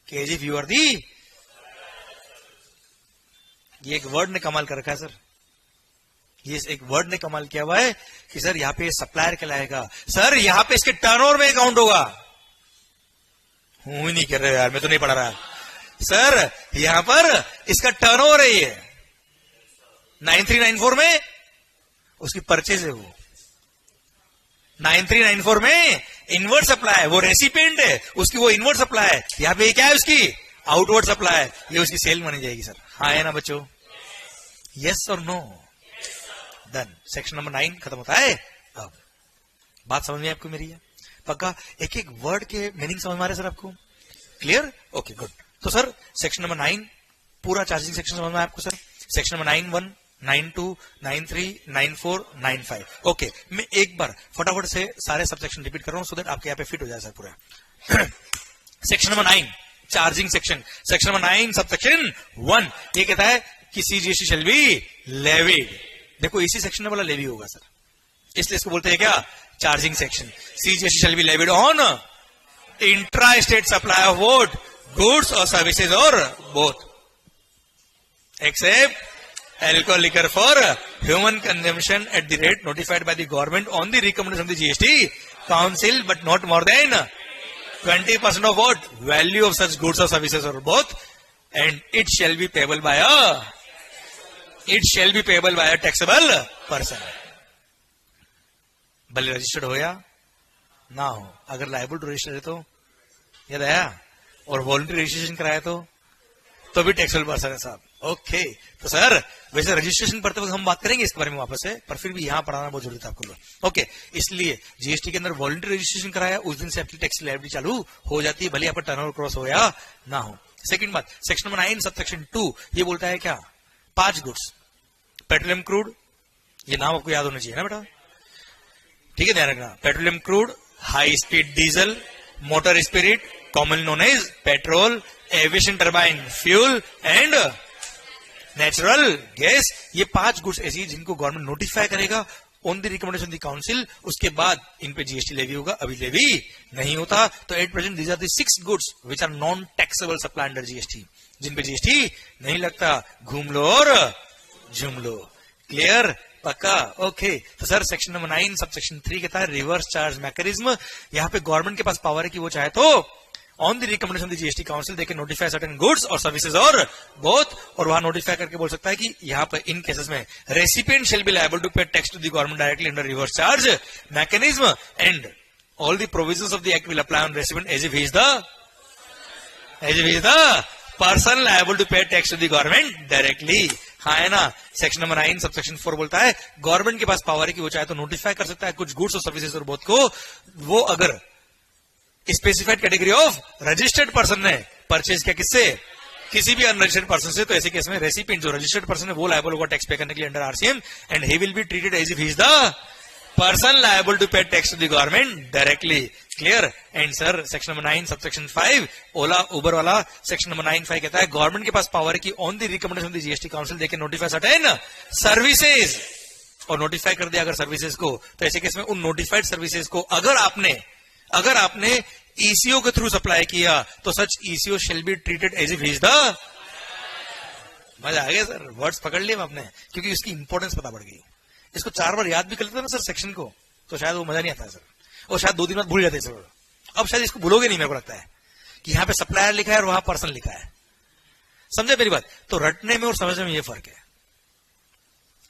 कि as if you are the. ये एक वर्ड ने कमाल कर रखा है सर, ये एक वर्ड ने कमाल किया हुआ है कि सर यहां पे सप्लायर कहलाएगा। सर यहां पे इसके टर्नओवर में काउंट होगा। हूं ही नहीं कर रहे यार, मैं तो नहीं पढ़ा रहा सर। यहां पर इसका टर्नओवर है, ये 9394 में उसकी परचेज है। वो 9394 में इनवर्ड सप्लाई है, वो रेसिपिएंट है, उसकी वो इनवर्ड सप्लाई है। यहां पे क्या है? उसकी आउटवर्ड सप्लाई है, ये उसकी सेल मानी जाएगी सर। हाँ है ना बच्चों? यस और नो? डन। सेक्शन नंबर 9 खत्म होता है। अब बात समझ में आपको मेरी है? पक्का? एक एक वर्ड के मीनिंग समझ में आ रहे सर आपको? क्लियर? Okay good. तो सर सेक्शन नंबर 9 पूरा चार्जिंग सेक्शन समझ में आपको सर? Section number 9(1), 92939495। ओके, मैं एक बार फटाफट से सारे सबसेक्शन रिपीट कर रहा हूं सो दैट आपके यहाँ पे फिट हो जाए सर पूरा। Section number 9 charging section. Section number 9 subsection 1 ये कहता है कि सीजीएसटी शैल बी लेविड। देखो इसी सेक्शन में वाला लेवी होगा सर, इसलिए इसको बोलते हैं क्या, charging section. CGST shall be levied on intra state supply of vote goods और सर्विसेज और both except alcohol liquor for human consumption at the rate notified by the government on the recommendation of the GST Council, but not more than 20% of what value of such goods or services or both, and it shall be payable by a taxable person। भले registered हो या ना हो, अगर liable to register है तो याद आया, और वॉलंटरी रजिस्ट्रेशन कराया तो भी टैक्सेबल पर्सन है साहब। ओके, तो सर वैसे रजिस्ट्रेशन पढ़ते वक्त हम बात करेंगे इसके बारे में वापस से, पर फिर भी यहां पढ़ाना बहुत जरूरी था आपको लोग। ओके, इसलिए जीएसटी के अंदर वॉलंटरी रजिस्ट्रेशन कराया उस दिन से आपकी टैक्स लायबिलिटी चालू हो जाती है, भले आपका टर्नओवर क्रॉस हो या ना हो। सेकंड बात, सेक्शन नंबर 9 सबसेक्शन 2 ये बोलता है क्या, 5 गुड्स, पेट्रोलियम क्रूड, ये नाम आपको याद होना चाहिए ना बेटा, ठीक है, ध्यान रखना। Petroleum crude, high speed diesel, motor spirit common known as petrol, aviation turbine fuel and natural gas, ये 5 गुड्स ऐसी जिनको गवर्नमेंट नोटिफाई करेगा on the recommendation the council, उसके बाद इन पे जीएसटी लेवी होगा, अभी लेवी नहीं होता। तो at present these are the 6 goods which are non taxable supply under GST, जिन पे जीएसटी नहीं लगता, घूम लो और झूम लो। क्लियर, पक्का, ओके। तो सर सेक्शन नंबर 9 सबसेक्शन 3 कहता है रिवर्स चार्ज मैकेनिज्म। यहाँ पे गवर्नमेंट के पास पावर है कि वो चाहे तो on the recommendation the GST council they can notify certain goods और सर्विसेज और बोथ, और वहां नोटिफाई करके बोल सकता है कि यहाँ पर इन केसेस में recipient shall be liable to pay tax to the government directly under reverse charge mechanism, and all the provisions of the act will apply on recipient as if he is the person liable to pay tax to the government directly. हाँ है ना। Section number 9 subsection 4 बोलता है government के पास power है कि वो चाहे तो नोटिफाई कर सकता है कुछ गुड्स और सर्विसेज और बोथ को, वो अगर specified category of registered person ने परचेज किया, किससे, किसी भी अनरजिस्टर्ड पर्सन से, तो ऐसे केस में रेसिपिएंट जो रजिस्टर्ड पर्सन है वो लायबल होगा टैक्स पे करने के लिए under RCM, and he will be treated as if he is the person liable to pay tax to the government directly. Clear. And sir section number 9 subsection 5 Ola Uber वाला section number 9(5) कहता है government के पास power है कि on the recommendation of the GST council they can notify certain services, और notify कर दिया अगर सर्विसेज को, तो ऐसे केस में उन नोटिफाइड सर्विसेज को अगर आपने ईसीओ के थ्रू सप्लाई किया तो such ECO shall be treated as if he is the, मजा आ गया सर, वर्ड्स पकड़ लिए आपने, क्योंकि उसकी इंपॉर्टेंस पता पड़ गई। इसको 4 बार याद भी कर लेते ना सर सेक्शन को, तो शायद वो मजा नहीं आता है सर, और शायद 2 दिन बाद भूल जाते सर। अब शायद इसको भूलोगे नहीं, मेरे को लगता है कि यहाँ पे सप्लायर लिखा है और वहां पर्सन लिखा है। समझे मेरी बात? तो रटने में और समझने में ये फर्क है।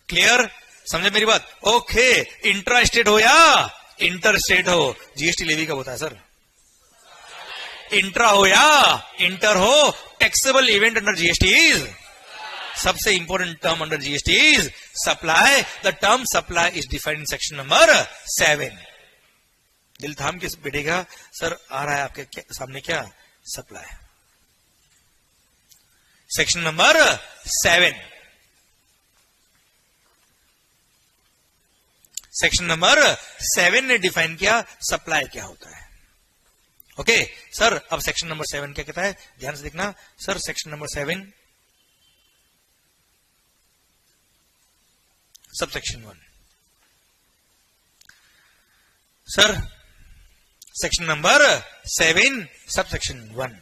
क्लियर, समझे मेरी बात? ओके। इंट्रा स्टेट हो या इंटर स्टेट हो, जीएसटी लेवी कब होता है सर? इंट्रा हो या इंटर हो, taxable event under GST is, सबसे important term under GST is supply. The term supply is defined in section number 7। दिल थाम के बैठेगा सर, आ रहा है आपके सामने क्या, supply. Section number 7, section number 7 ने डिफाइन किया सप्लाई क्या होता है। ओके सर, अब सेक्शन नंबर 7 क्या कहता है, ध्यान से देखना sir. Section number 7 subsection 1 sir, section number 7 subsection 1।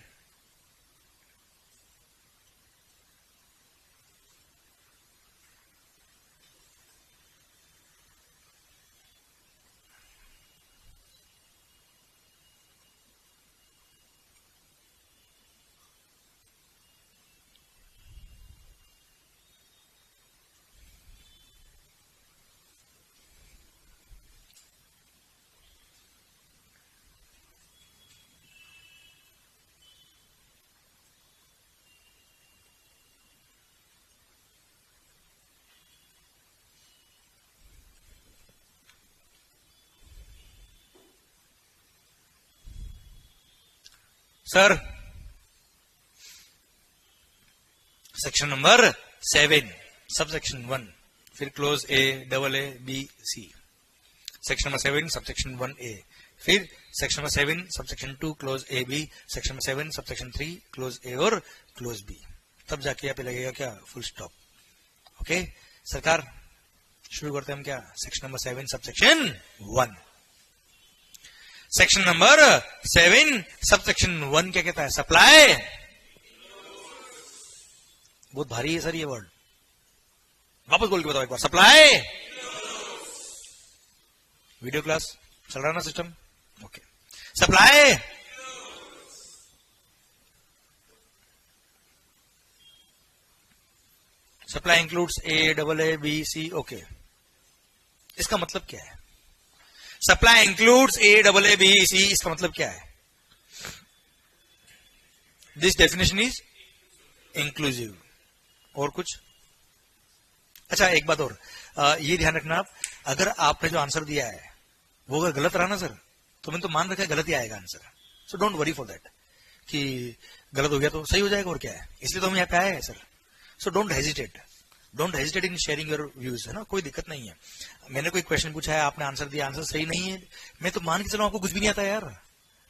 Sir section number 7 subsection 1 फिर clause A double A B C, section number 7 subsection 1A, फिर section number 7 subsection 2 clause A B, section number 7 subsection 3 close ए और close B, तब जाके यहाँ पे लगेगा क्या, full stop. Okay सरकार, शुरू करते हैं हम क्या, section number 7 subsection 1। Section number 7 subsection 1 क्या कहता है, सप्लाई, बहुत भारी है सर ये वर्ड, वापस बोल के बताओ एक बार, सप्लाई। वीडियो क्लास चल रहा है ना system, okay. Supply supply includes A double A B C, okay. इसका मतलब क्या है, supply includes A double A B C, इसका मतलब क्या है, दिस डेफिनेशन इज इंक्लूसिव। और कुछ, अच्छा एक बात और, ये ध्यान रखना आप, अगर आपने जो आंसर दिया है वो अगर गलत रहा ना सर, तो मैंने तो मान रखा है गलत ही आएगा answer, so don't worry for that कि गलत हो गया तो सही हो जाएगा, और क्या है, इसलिए तो हम यहाँ पे आए हैं sir. So don't hesitate in sharing your views, है ना, कोई दिक्कत नहीं है। मैंने कोई क्वेश्चन पूछा है, आपने आंसर दिया, आंसर सही नहीं है, मैं तो मान के चलो आपको कुछ भी नहीं आता यार,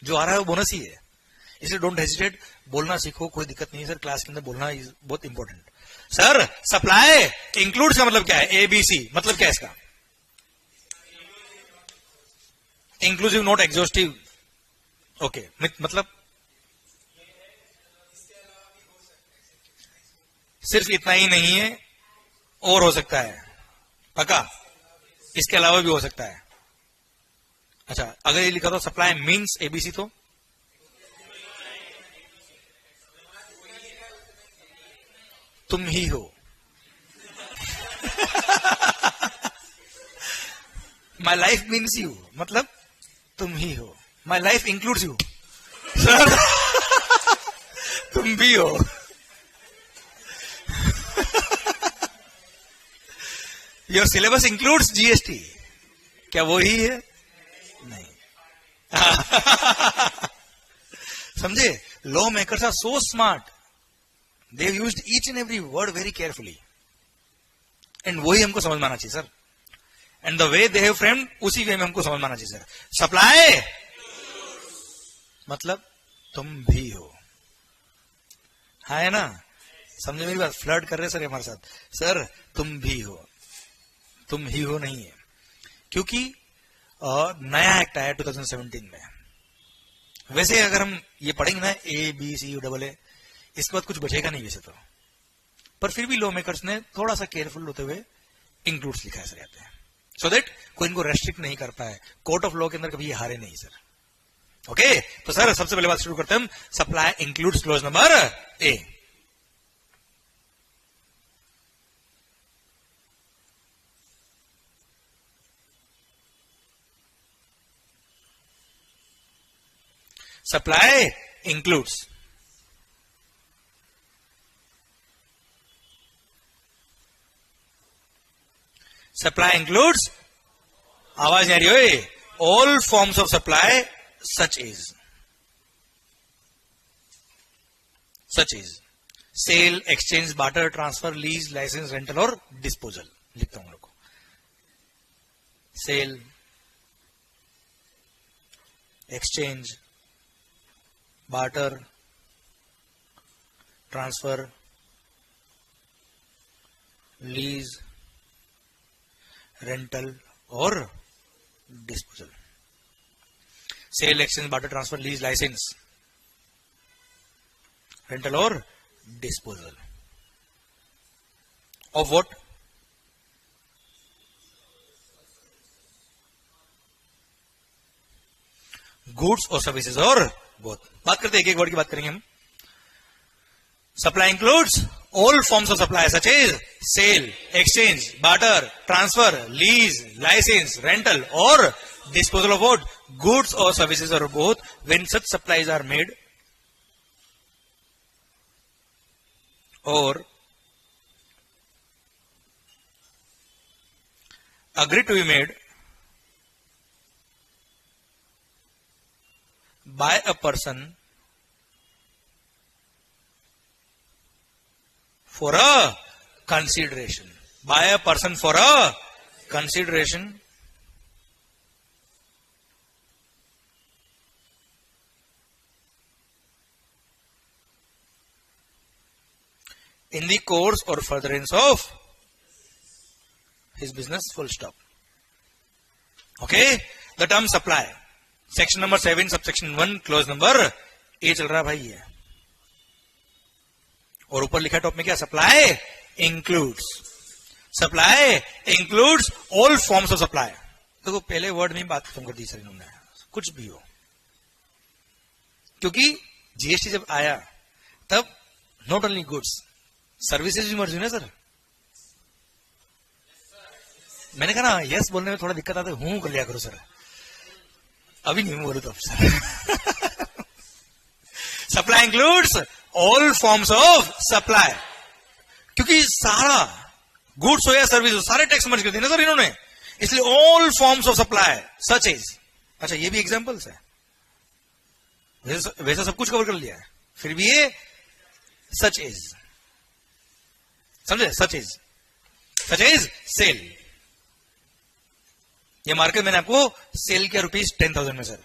जो आ रहा है वो बोनस ही है, इसलिए डोंट हेजिटेट, बोलना सीखो, कोई दिक्कत नहीं है सर, क्लास के अंदर बोलना इज बहुत इंपॉर्टेंट। सर सप्लाई इंक्लूड्स का मतलब क्या है, ए बी सी, मतलब क्या है इसका, इंक्लूसिव नॉट एग्जॉस्टिव, ओके, मतलब सिर्फ इतना ही नहीं है, और हो सकता है, पक्का, इसके अलावा भी हो सकता है। अच्छा अगर ये लिखा था सप्लाई मीन्स एबीसी, तो तुम ही हो माई लाइफ मीन्स यू, मतलब तुम ही हो, my life includes you, sir तुम भी हो योर सिलेबस इंक्लूड्स जीएसटी, क्या वो ही है, नहीं समझे, law makers are so smart, they have used each and every word very carefully, and वही हमको समझ में आना चाहिए sir, and the way they have framed, उसी वे में हमको समझ में आना चाहिए सर। सप्लाई मतलब तुम भी हो, हाँ है ना, समझे मेरी बात, फ्लर्ट कर रहे सर हमारे साथ, सर तुम भी हो, तुम ही हो नहीं है, क्योंकि नया एक्ट आया 2017 में। वैसे अगर हम ये पढ़ेंगे ना A B C U double A, इसके बाद कुछ बचेगा नहीं वैसे तो, पर फिर भी लॉ मेकर्स ने थोड़ा सा केयरफुल होते हुए इंक्लूड्स लिखा है सर यहाँ पे, सो दैट कोई इनको रेस्ट्रिक्ट नहीं कर पाए, कोर्ट ऑफ लॉ के अंदर कभी ये हारे नहीं सर। ओके तो सर सबसे पहले बात शुरू करते हैं हम, supply includes clause number A. Supply includes आवाज नहीं आ रही हो, all forms of supply such as sale, exchange, barter, transfer, lease, license, rental और disposal। लिखता हूं लोग को, sale, exchange, barter, transfer, lease, rental और disposal। Sale, exchange, barter, transfer, lease, licence, rental और डिस्पोजल ऑफ व्हाट, गुड्स और services और both. बात करते हैं एक एक वर्ड की बात करेंगे हम। Supply includes all forms of supply such as sale, exchange, barter, transfer, lease, licence, rental और डिस्पोजल ऑफ व्हाट, गुड्स और सर्विसेज और both when such supplies are made और agreed to be made by a person for a consideration। By a person for a consideration. In the course or furtherance of his business, full stop. Okay, the term supply, section number 7 subsection 1 clause number A चल रहा है भाई ये, और ऊपर लिखा top में क्या, supply includes all forms of supply. देखो पहले वर्ड में बात खत्म कर दी सर इन्होंने, कुछ भी हो, क्योंकि जीएसटी जब आया तब नॉट ओनली गुड्स सर्विसेज भी मर्ज हुई ना सर। मैंने कहा ना यस बोलने में थोड़ा दिक्कत आता है, हूं कर लिया करो सर, अभी नहीं बोलू तो अब sir. Supply includes all forms of supply, क्योंकि सारा गुड्स हो या सर्विस हो सारे टैक्स मर्ज कर दिए ना सर इन्होंने, इसलिए all forms of supply such as. अच्छा ये भी एग्जांपल्स है, वैसा सब कुछ कवर कर लिया है, फिर भी ये सच एज, समझे, सच एज सेल। ये मार्केट मैंने आपको सेल किया ₹10,000 में सर,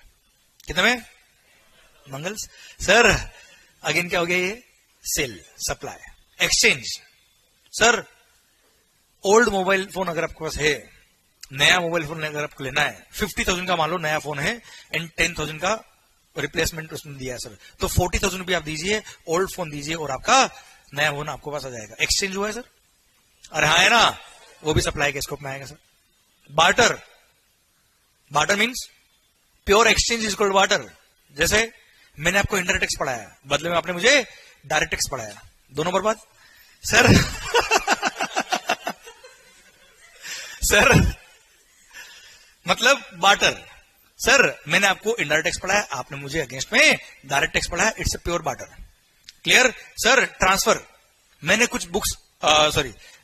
कितने में, मंगल्स सर। अगेन क्या हो गया ये, sale, supply, exchange. Sir old mobile phone अगर आपके पास है, नया मोबाइल फोन अगर आपको लेना है, 50,000 का मान लो नया फोन है एंड 10,000 का रिप्लेसमेंट उसमें दिया है सर, तो 40,000 रुपये आप दीजिए, ओल्ड फोन दीजिए और आपका नया फोन आपको पास आ जाएगा। एक्सचेंज हुआ है सर, अरे हाँ है ना, वो भी सप्लाई के स्कोप में आएगा sir. Barter means pure exchange is called barter. जैसे मैंने आपको इंडायरेक्ट टैक्स पढ़ाया, बदले में आपने मुझे डायरेक्ट टैक्स पढ़ाया, दोनों बर्बाद सर। सर मतलब बार्टर, सर मैंने आपको इंडायरेक्ट टैक्स पढ़ाया, आपने मुझे अगेंस्ट में डायरेक्ट टैक्स पढ़ाया, it's a pure barter. Clear sir. Transfer, मैंने कुछ बुक्स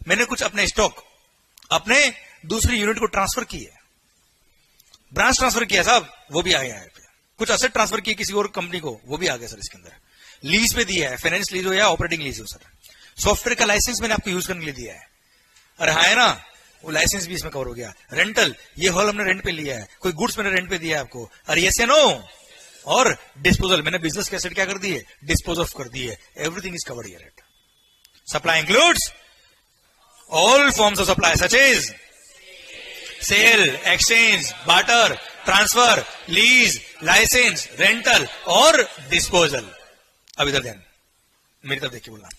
मैंने कुछ अपने स्टॉक अपने दूसरी यूनिट को ट्रांसफर किए, ब्रांच ट्रांसफर किया साहब, वो भी आ गया है। कुछ असेट ट्रांसफर किए किसी और कंपनी को, वो भी आ गया सर इसके अंदर। लीज पे दिया है, फाइनेंस लीज हो या ऑपरेटिंग लीज हो सर। सॉफ्टवेयर का लाइसेंस मैंने आपको यूज करने के लिए दिया है, अरे हाँ है ना, वो लाइसेंस भी इसमें कवर हो गया। रेंटल, ये हॉल हमने रेंट पे लिया है, कोई गुड्स मैंने रेंट पे दिया है आपको, अरे यस या नो। और डिस्पोजल, मैंने बिजनेस के एसेट क्या कर दिए, डिस्पोज ऑफ कर दिए, everything is covered here. Supply includes all forms of supply such as sale, exchange, barter, transfer, lease, licence, rental और डिस्पोजल। अब इधर ध्यान, मेरी तरफ देखिए बोलना।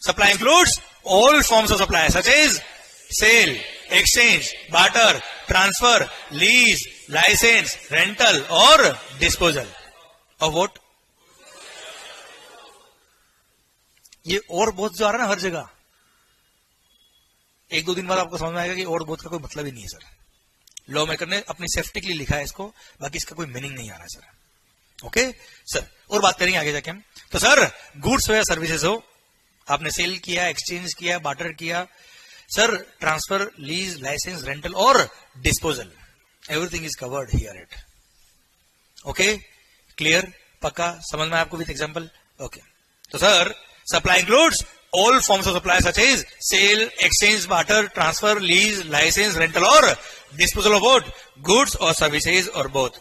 Supply includes all forms of supply such as sale, exchange, barter, transfer, lease, licence, rental और disposal of what. ये और बहुत जो आ रहा है ना हर जगह, एक दो दिन बाद आपको समझ में आएगा कि और बहुत का कोई मतलब ही नहीं है सर। लॉ मेकर ने अपनी सेफ्टी के लिए लिखा है इसको, बाकी इसका कोई मीनिंग नहीं आ रहा है सर। ओके सर, और बात करेंगे आगे जाके हम। तो सर गुड्स हो या सर्विसेज हो, आपने सेल किया, एक्सचेंज किया, बार्टर किया, sir transfer, lease, licence, rental और disposal, everything is covered here it. Okay clear, पक्का समझ में आपको विथ एग्जांपल। ओके तो sir supply includes all forms of supply such as sale, exchange, barter, transfer, lease, license, rental or disposal of what? Goods or services or both.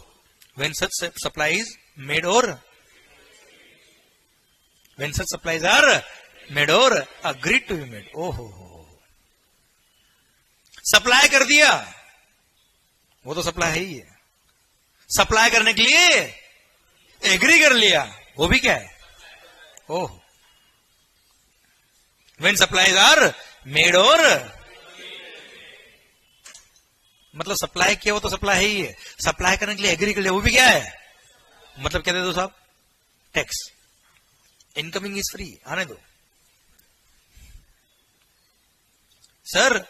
When such supplies made or when such supplies are made or agreed to be made. Oh ho ho. Supply कर दिया, वो तो supply है ही है। Supply करने के लिए agree कर लिया, वो भी क्या है, ओह। When supplies are made or मतलब सप्लाई किया वो तो सप्लाई है ही है, सप्लाई करने के लिए एग्री कर लिया वो भी क्या है, मतलब क्या दे दो साहब, टैक्स। इनकमिंग इज फ्री, आने दो सर।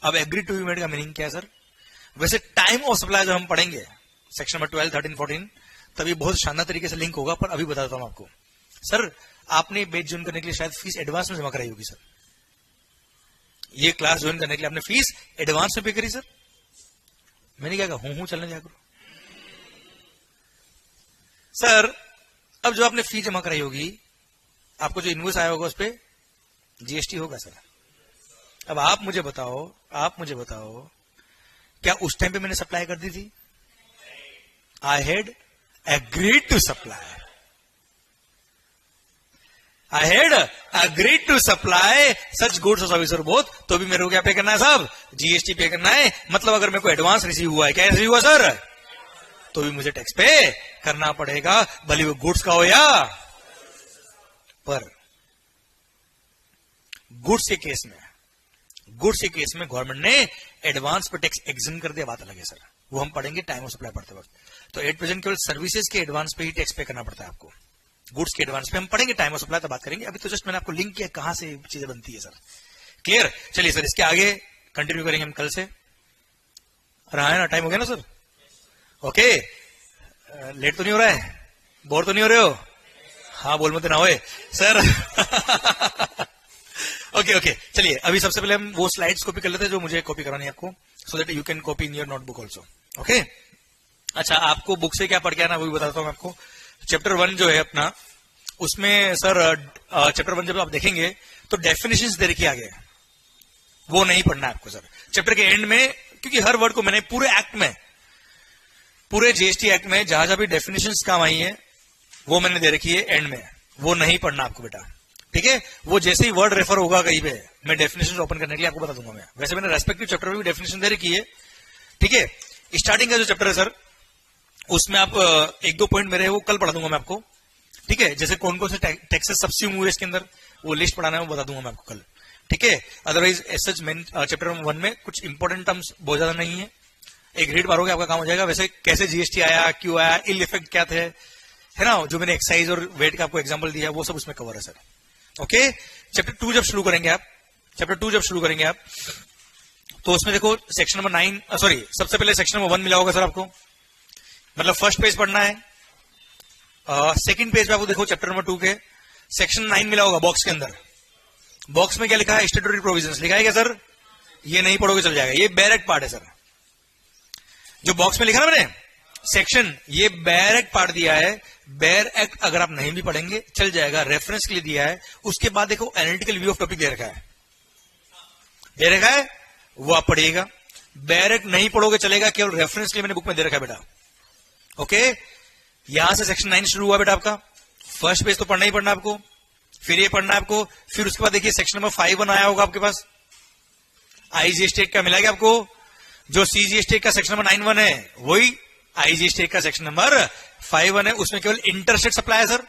अब एग्री टू बी मेड का मीनिंग क्या है सर। वैसे टाइम ऑफ सप्लाई जब हम पढ़ेंगे सेक्शन नंबर 12, 13, 14 तभी बहुत शानदार तरीके से लिंक होगा, पर अभी बताता हूं आपको। सर आपने बैच ज्वाइन करने के लिए शायद फीस एडवांस में जमा कराई होगी सर। ये क्लास ज्वाइन करने के लिए आपने फीस एडवांस में पे करी सर। मैंने क्या कहा, हूं चलने जा करो सर। अब जो आपने फीस जमा कराई होगी, आपको जो इनवॉइस आया होगा उस पर जीएसटी होगा सर। अब आप मुझे बताओ क्या उस टाइम पे मैंने सप्लाई कर दी थी? I had agreed to supply, I had agreed to supply such goods और सर्विस और बोथ। तो भी मेरे को क्या पे करना है साहब? जीएसटी पे करना है। मतलब अगर मेरे को एडवांस रिसीव हुआ है, क्या रिसीव हुआ सर? तो भी मुझे टैक्स पे करना पड़ेगा, भले वो गुड्स का हो या पर। गुड्स के केस में गवर्नमेंट ने एडवांस पे टैक्स एग्जम कर दिया, बात अलग है सर, वो हम पढ़ेंगे टाइम ऑफ सप्लाई पढ़ते वक्त। तो एट प्रेजेंट केवल सर्विसेज के एडवांस पे ही टैक्स पे करना पड़ता है आपको, गुड्स के एडवांस पे हम पढ़ेंगे, टाइम ऑफ सप्लाई तो बात करेंगे। अभी तो जस्ट मैंने आपको लिंक किया कहां से चीजें बनती है सर। क्लियर? चलिए सर, इसके आगे कंटिन्यू करेंगे हम कल से। रहा है ना, टाइम हो गया ना सर? ओके, लेट तो नहीं हो रहा है? बोर तो नहीं हो रहे हो? हाँ बोल मत ना होए सर। ओके, चलिए अभी सबसे पहले हम वो स्लाइड्स कॉपी कर लेते हैं जो मुझे कॉपी करानी है आपको, so that you can copy in your notebook also. Okay, अच्छा आपको बुक से क्या पढ़ के आना वो भी बताता हूं मैं आपको। चैप्टर 1 जो है अपना, उसमें सर चैप्टर 1 जब आप देखेंगे तो डेफिनेशंस दे रखी आगे, वो नहीं पढ़ना है आपको सर। चैप्टर के एंड में, क्योंकि हर वर्ड को मैंने पूरे एक्ट में, पूरे जीएसटी एक्ट में जहां जहां भी डेफिनेशंस काम आई है वो मैंने दे रखी है एंड में, वो नहीं पढ़ना आपको बेटा, ठीक है? वो जैसे ही वर्ड रेफर होगा कहीं पे, मैं डेफिनेशन ओपन करने के लिए आपको बता दूंगा मैं। वैसे मैंने रेस्पेक्टिव चैप्टर में भी डेफिनेशन दे रखी है, ठीक है? स्टार्टिंग का जो चैप्टर है सर, उसमें आप 1-2 पॉइंट मेरे वो कल पढ़ा दूंगा मैं आपको, ठीक है? जैसे कौन कौन से टैक्सेस सब्स्यूम हुए इसके अंदर, वो लिस्ट पढ़ाना है वो बता दूंगा मैं आपको कल, ठीक है? अदरवाइज सच मेन चैप्टर 1 में कुछ इंपॉर्टेंट टर्म्स बहुत ज्यादा नहीं है, एक रीड मारोगे आपका काम हो जाएगा। वैसे कैसे जीएसटी आया, क्यों आया, इल इफेक्ट क्या थे, है ना, जो मैंने एक्साइज और वेट का आपको एग्जांपल दिया वो सब उसमें कवर है सर। ओके, चैप्टर 2 जब शुरू करेंगे आप, तो उसमें देखो सेक्शन नंबर 9, सॉरी सबसे पहले सेक्शन नंबर 1 मिला होगा सर आपको, मतलब फर्स्ट पेज पढ़ना है। सेकंड पेज पे आपको देखो चैप्टर नंबर 2 के सेक्शन 9 मिला होगा बॉक्स के अंदर। बॉक्स में क्या लिखा है? स्टैट्यूटरी प्रोविजंस लिखा है क्या सर? ये नहीं पढ़ोगे चल जाएगा, ये बैरेक्ट पार्ट है सर। जो बॉक्स में लिखा ना मैंने सेक्शन, ये बेयर एक्ट पार्ट दिया है। बेयर एक्ट अगर आप नहीं भी पढ़ेंगे चल जाएगा, रेफरेंस के लिए दिया है। उसके बाद देखो एनालिटिकल व्यू ऑफ टॉपिक दे रखा है, वो आप पढ़िएगा। बेयर एक्ट नहीं पढ़ोगे चलेगा, केवल रेफरेंस के लिए मैंने बुक में दे रखा है बेटा। ओके, यहां से सेक्शन 9 शुरू हुआ बेटा आपका। फर्स्ट पेज तो पढ़ना ही पढ़ना आपको, फिर ये पढ़ना है आपको, फिर उसके बाद देखिए सेक्शन नंबर 5 आया होगा आपके पास, आईजीएसटी का मिला आपको। जो सीजीएसटी का सेक्शन नंबर 9(1) है वही आईजीएसटी का सेक्शन नंबर 5(1) है। उसमें केवल इंटरस्टेट सप्लाई है सर,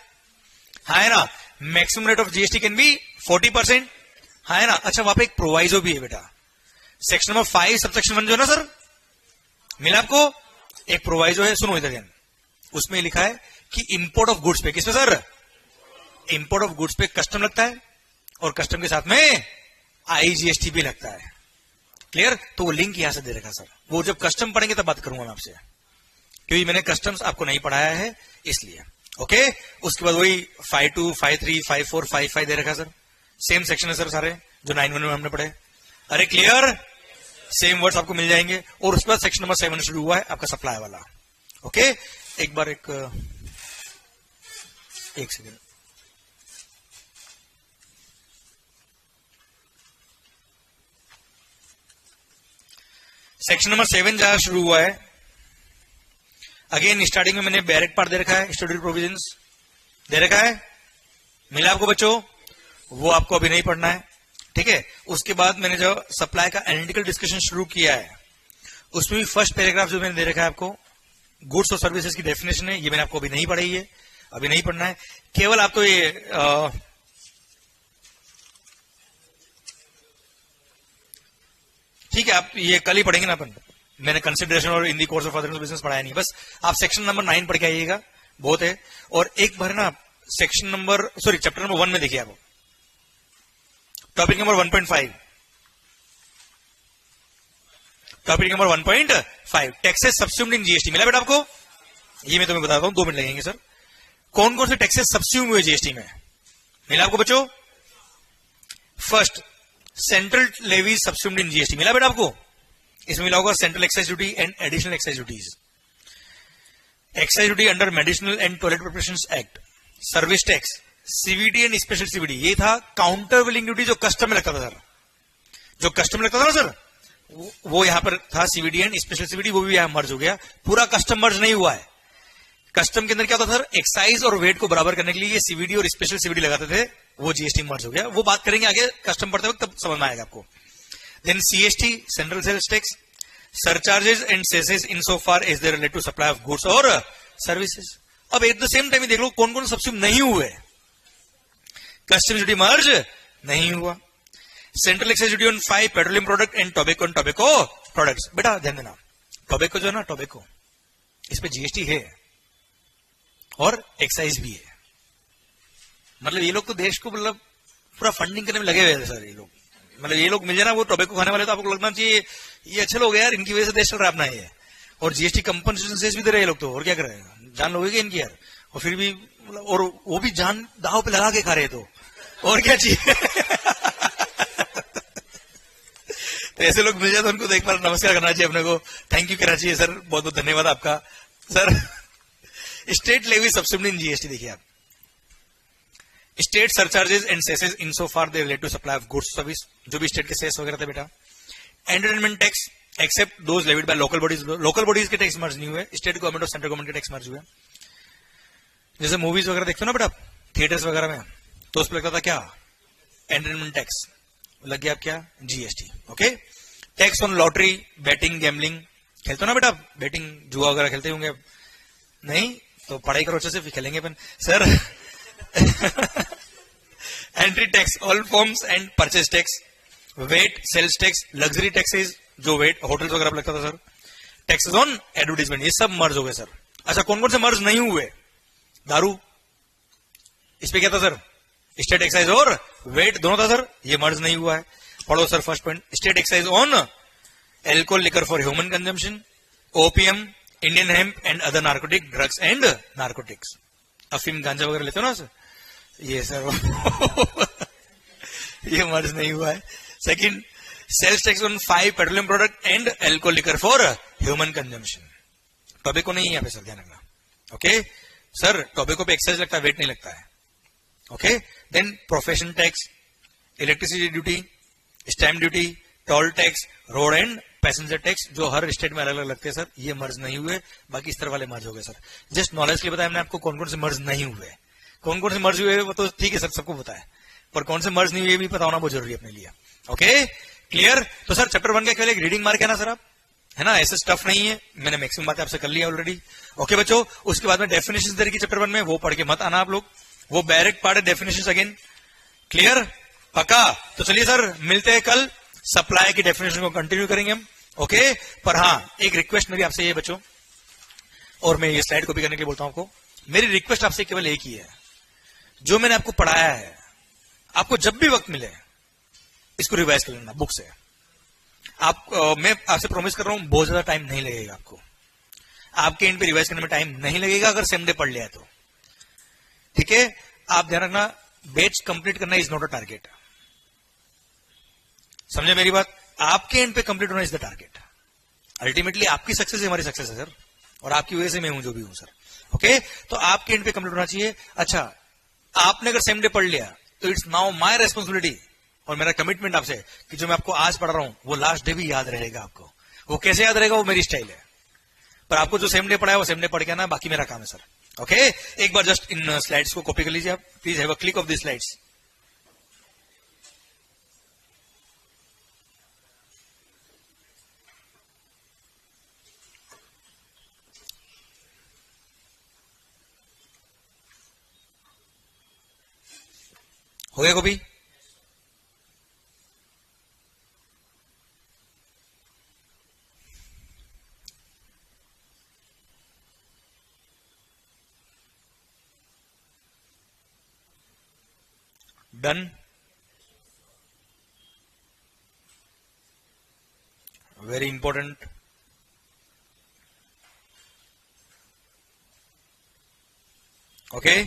हाँ है ना। Maximum rate of GST can be 40%, हाँ है ना। अच्छा वहां पे एक प्रोवाइजो भी है बेटा, सेक्शन नंबर 5 सबसेक्शन 1 जो है ना सर, मिला आपको, एक प्रोवाइजो है। सुनो इधर, उसमें लिखा है कि इंपोर्ट ऑफ गुड्स पे, किसपे सर? इंपोर्ट ऑफ गुड्स पे कस्टम लगता है, और कस्टम के साथ में आईजीएसटी भी लगता है। क्लियर? तो वो लिंक यहां से दे रखा सर, वो जब कस्टम पढ़ेंगे तब बात करूंगा मैं आपसे, क्योंकि मैंने कस्टम्स आपको नहीं पढ़ाया है इसलिए। ओके, उसके बाद वही 5(2), 5(3), 5(4), 5(5) दे रखा सर। सेम सेक्शन है सर सारे जो 9(1) में हमने पढ़े। अरे क्लियर? सेम वर्ड्स आपको मिल जाएंगे। और उसके बाद सेक्शन नंबर 7 शुरू हुआ है आपका सप्लाई वाला। ओके, एक बार एक सेकेंड, सेक्शन नंबर 7 जहां शुरू हुआ है, अगेन स्टार्टिंग में मैंने बैरेक्ट पार्ट दे रखा है, स्टैट्यूटरी प्रोविजंस दे रखा है, मिला आपको बच्चों, वो आपको अभी नहीं पढ़ना है, ठीक है। उसके बाद मैंने जो सप्लाई का एनालिटिकल डिस्कशन शुरू किया है, उसमें भी फर्स्ट पैराग्राफ जो मैंने दे रखा है आपको, गुड्स और सर्विसेज की डेफिनेशन है, ये मैंने आपको अभी नहीं पढ़ाई है, अभी नहीं पढ़ना है। केवल आपको ये ठीक है, आप ये कल ही पढ़ेंगे ना अपन, मैंने कंसिडरेशन और in the course of other business पढ़ाया नहीं, बस आप सेक्शन नंबर 9 पढ़ के आइएगा, बहुत है। और एक बार ना सेक्शन नंबर चैप्टर नंबर 1 में देखिए आप, topic number 1.5, topic number 1.5 taxes subsumed in GST, मिला बेटा आपको? ये मैं तुम्हें बताता हूं, 2 मिनट लगेंगे सर। कौन कौन से टैक्सेस सब्स्यूम हुए जीएसटी में, मिला आपको बच्चों? First, central levy subsumed in GST, मिला बेटा आपको? इसमें मिला होगा central excise duty and additional excise duties, excise duty under medicinal and toilet preparations act, service tax, CVT and special CVT, ये था काउंटर बिलिंग ड्यूटी जो कस्टम में लगता था सर, जो कस्टम लगता था ना सर, वो यहां पर था सीवीडी एंड स्पेशल सीवीडी, वो भी यहां मर्ज हो गया। पूरा कस्टम मर्ज नहीं हुआ है। कस्टम के अंदर क्या होता था सर, एक्साइज और वेट को बराबर करने के लिए ये सीवीडी और स्पेशल सीवीडी लगाते थे, वो जीएसटी मर्ज हो गया। वो बात करेंगे आगे कस्टम पढ़ते वक्त, तब समझ में आएगा आपको। Then CST, central sales tax, surcharges and cesses in so far as they relate to supply of goods और सर्विसेज। अब एट द सेम टाइम देख लो कौन कौन सब्सिडी नहीं हुए। कस्टम ड्यूटी मर्ज नहीं हुआ। Central excise duty on 5 petroleum product and tobacco products. बेटा ध्यान देना, टोबैको जो है ना, टोबैको इस पे जीएसटी है और एक्साइज भी है। मतलब ये लोग तो देश को मतलब पूरा फंडिंग करने में लगे हुए हैं सर ये लोग। मतलब ये लोग मिल जाए ना वो टोबैको खाने वाले, तो आपको लगना चाहिए ये अच्छे लोग हैं यार, इनकी वजह से देश चल रहा है अपना ये। और जीएसटी कंपनसेशन सेस भी दे रहे हैं लोग तो, और क्या कर रहे हैं, जान लोगे इनकी यार। और फिर भी मतलब, और वो भी जान दाव पे लगा के खा रहे हैं, तो और क्या चाहिए। तो ऐसे लोग मिल जाए तो उनको एक बार नमस्कार करना चाहिए अपने को, थैंक यू कहना चाहिए सर, बहुत बहुत धन्यवाद आपका sir. State levy subsidy in GST देखिए आप, state surcharges and cesses in so far they relate to supply of goods service, जो भी स्टेट के सेस वगैरह थे बेटा। Entertainment tax except those levied by local bodies, local bodies के tax merge नहीं हुए, स्टेट गवर्नमेंट और सेंट्रल गवर्नमेंट के टैक्स मर्ज हुए। जैसे मूवीज वगैरह देखते हो ना बेटा थिएटर्स वगैरह में, तो उस पर लगता था क्या, एंटरटेनमेंट टैक्स, लग गया क्या, GST. Okay. Tax on lottery, batting, gambling, खेलते हो ना बेटा, बैटिंग जुआ वगैरह खेलते होंगे, नहीं तो पढ़ाई करो अच्छे से, फिर खेलेंगे अपन sir. Entry tax, all forms and purchase tax, VAT, sales tax, luxury taxes, जो वेट होटल्स वगैरह लगता था सर, टैक्सेस ऑन एडवर्टीजमेंट, ये सब मर्ज हो गए सर। अच्छा कौन कौन से मर्ज नहीं हुए, दारू, इस पे क्या था सर, स्टेट एक्साइज और वेट दोनों था सर, ये मर्ज नहीं हुआ है। पढ़ो sir first point, state excise on alcohol liquor for human consumption, opium, Indian hemp and other narcotic drugs and narcotics, अफीम गांजा वगैरह लेते हो ना सर, ये सर ये मर्ज नहीं हुआ है। Second, sales tax on 5 petroleum product and alcohol liquor for human consumption, tobacco नहीं है यहाँ पे सर, ध्यान रखना। ओके सर, टोबैको पे एक्साइज लगता है, वेट नहीं लगता है। Okay. Then profession tax, electricity duty, stamp duty, toll tax, road and passenger tax, जो हर स्टेट में अलग अलग लगते हैं सर, ये मर्ज नहीं हुए, बाकी इस तरह वाले मर्ज हो गए सर। जस्ट नॉलेज के लिए बताया हमने आपको कौन कौन से मर्ज नहीं हुए, कौन कौन से मर्ज हुए वो तो ठीक है सर, सबको पता है, पर कौन से मर्ज नहीं हुए भी पता होना बहुत जरूरी है अपने लिए। Okay clear. तो सर चैप्टर 1 का केवल एक रीडिंग मार्क है ना सर, आप है ना, ऐसे स्टफ नहीं है, मैंने मैक्सिमम बातें आपसे कर लिया ऑलरेडी। ओके बच्चों, उसके बाद में डेफिनेशन दे रही चैप्टर 1 में, वो पढ़ के मत आना आप लोग, वो डायरेक्ट पार्ट है डेफिनेशन अगेन। क्लियर, पक्का। तो चलिए सर मिलते हैं कल, सप्लाई की डेफिनेशन को कंटिन्यू करेंगे हम। ओके। पर हाँ एक रिक्वेस्ट मेरी आपसे ये बच्चों, और मैं ये स्लाइड कॉपी करने के लिए बोलता हूं आपको, मेरी रिक्वेस्ट आपसे केवल एक ही है, जो मैंने आपको पढ़ाया है आपको जब भी वक्त मिले इसको रिवाइज कर लेना बुक से। आप मैं आपसे प्रॉमिस कर रहा हूं बहुत ज्यादा टाइम नहीं लगेगा आपको, आपके एंड पे रिवाइज करने में टाइम नहीं लगेगा अगर सेम डे पढ़ लिया तो, ठीक है। आप ध्यान रखना, बैच कंप्लीट करना इज नॉट अ टारगेट, समझे मेरी बात, आपके एंड पे कंप्लीट होना इज द टारगेट। अल्टीमेटली आपकी सक्सेस हमारी सक्सेस है सर, और आपकी वजह से मैं हूं जो भी हूं सर। ओके। तो आपके एंड पे कंप्लीट होना चाहिए। अच्छा आपने अगर सेम डे पढ़ लिया तो इट्स नाउ माय रेस्पॉन्सिबिलिटी और मेरा कमिटमेंट आपसे कि जो मैं आपको आज पढ़ रहा हूं वो लास्ट डे भी याद रहेगा आपको। वो कैसे याद रहेगा वो मेरी स्टाइल है, पर आपको जो सेम डे पढ़ा है वो सेम डे पढ़ के आना, बाकी मेरा काम है सर। ओके। एक बार जस्ट इन स्लाइड्स को कॉपी कर लीजिए आप, please have a click of the slides. हो गया copy? Done. Very important, okay.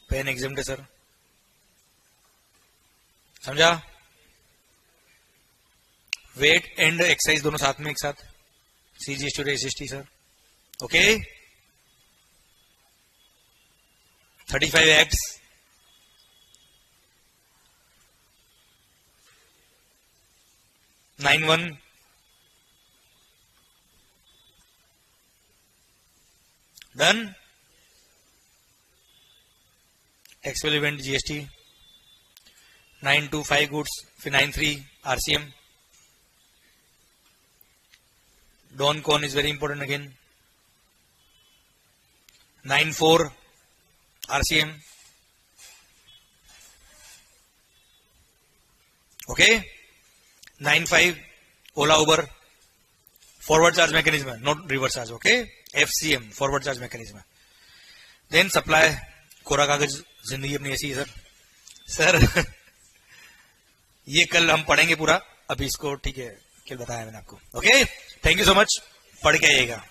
Pen exam है सर, समझा? वेट एंड एक्साइज दोनों साथ में एक साथ, सीजीएसटी और SST sir. Okay. 35 acts, 91 done. Expel event GST 925 goods, फिर 93 RCM. Don con is very important again. 94 RCM. Okay 95 Ola Uber, forward charge mechanism, not reverse charge. Okay FCM, forward charge mechanism. Then supply, कोरा कागज, जिंदगी अपनी ऐसी है sir. Sir ये कल हम पढ़ेंगे पूरा, अभी इसको ठीक है कल बताया मैंने आपको। Okay thank you so much, पढ़ के आइएगा।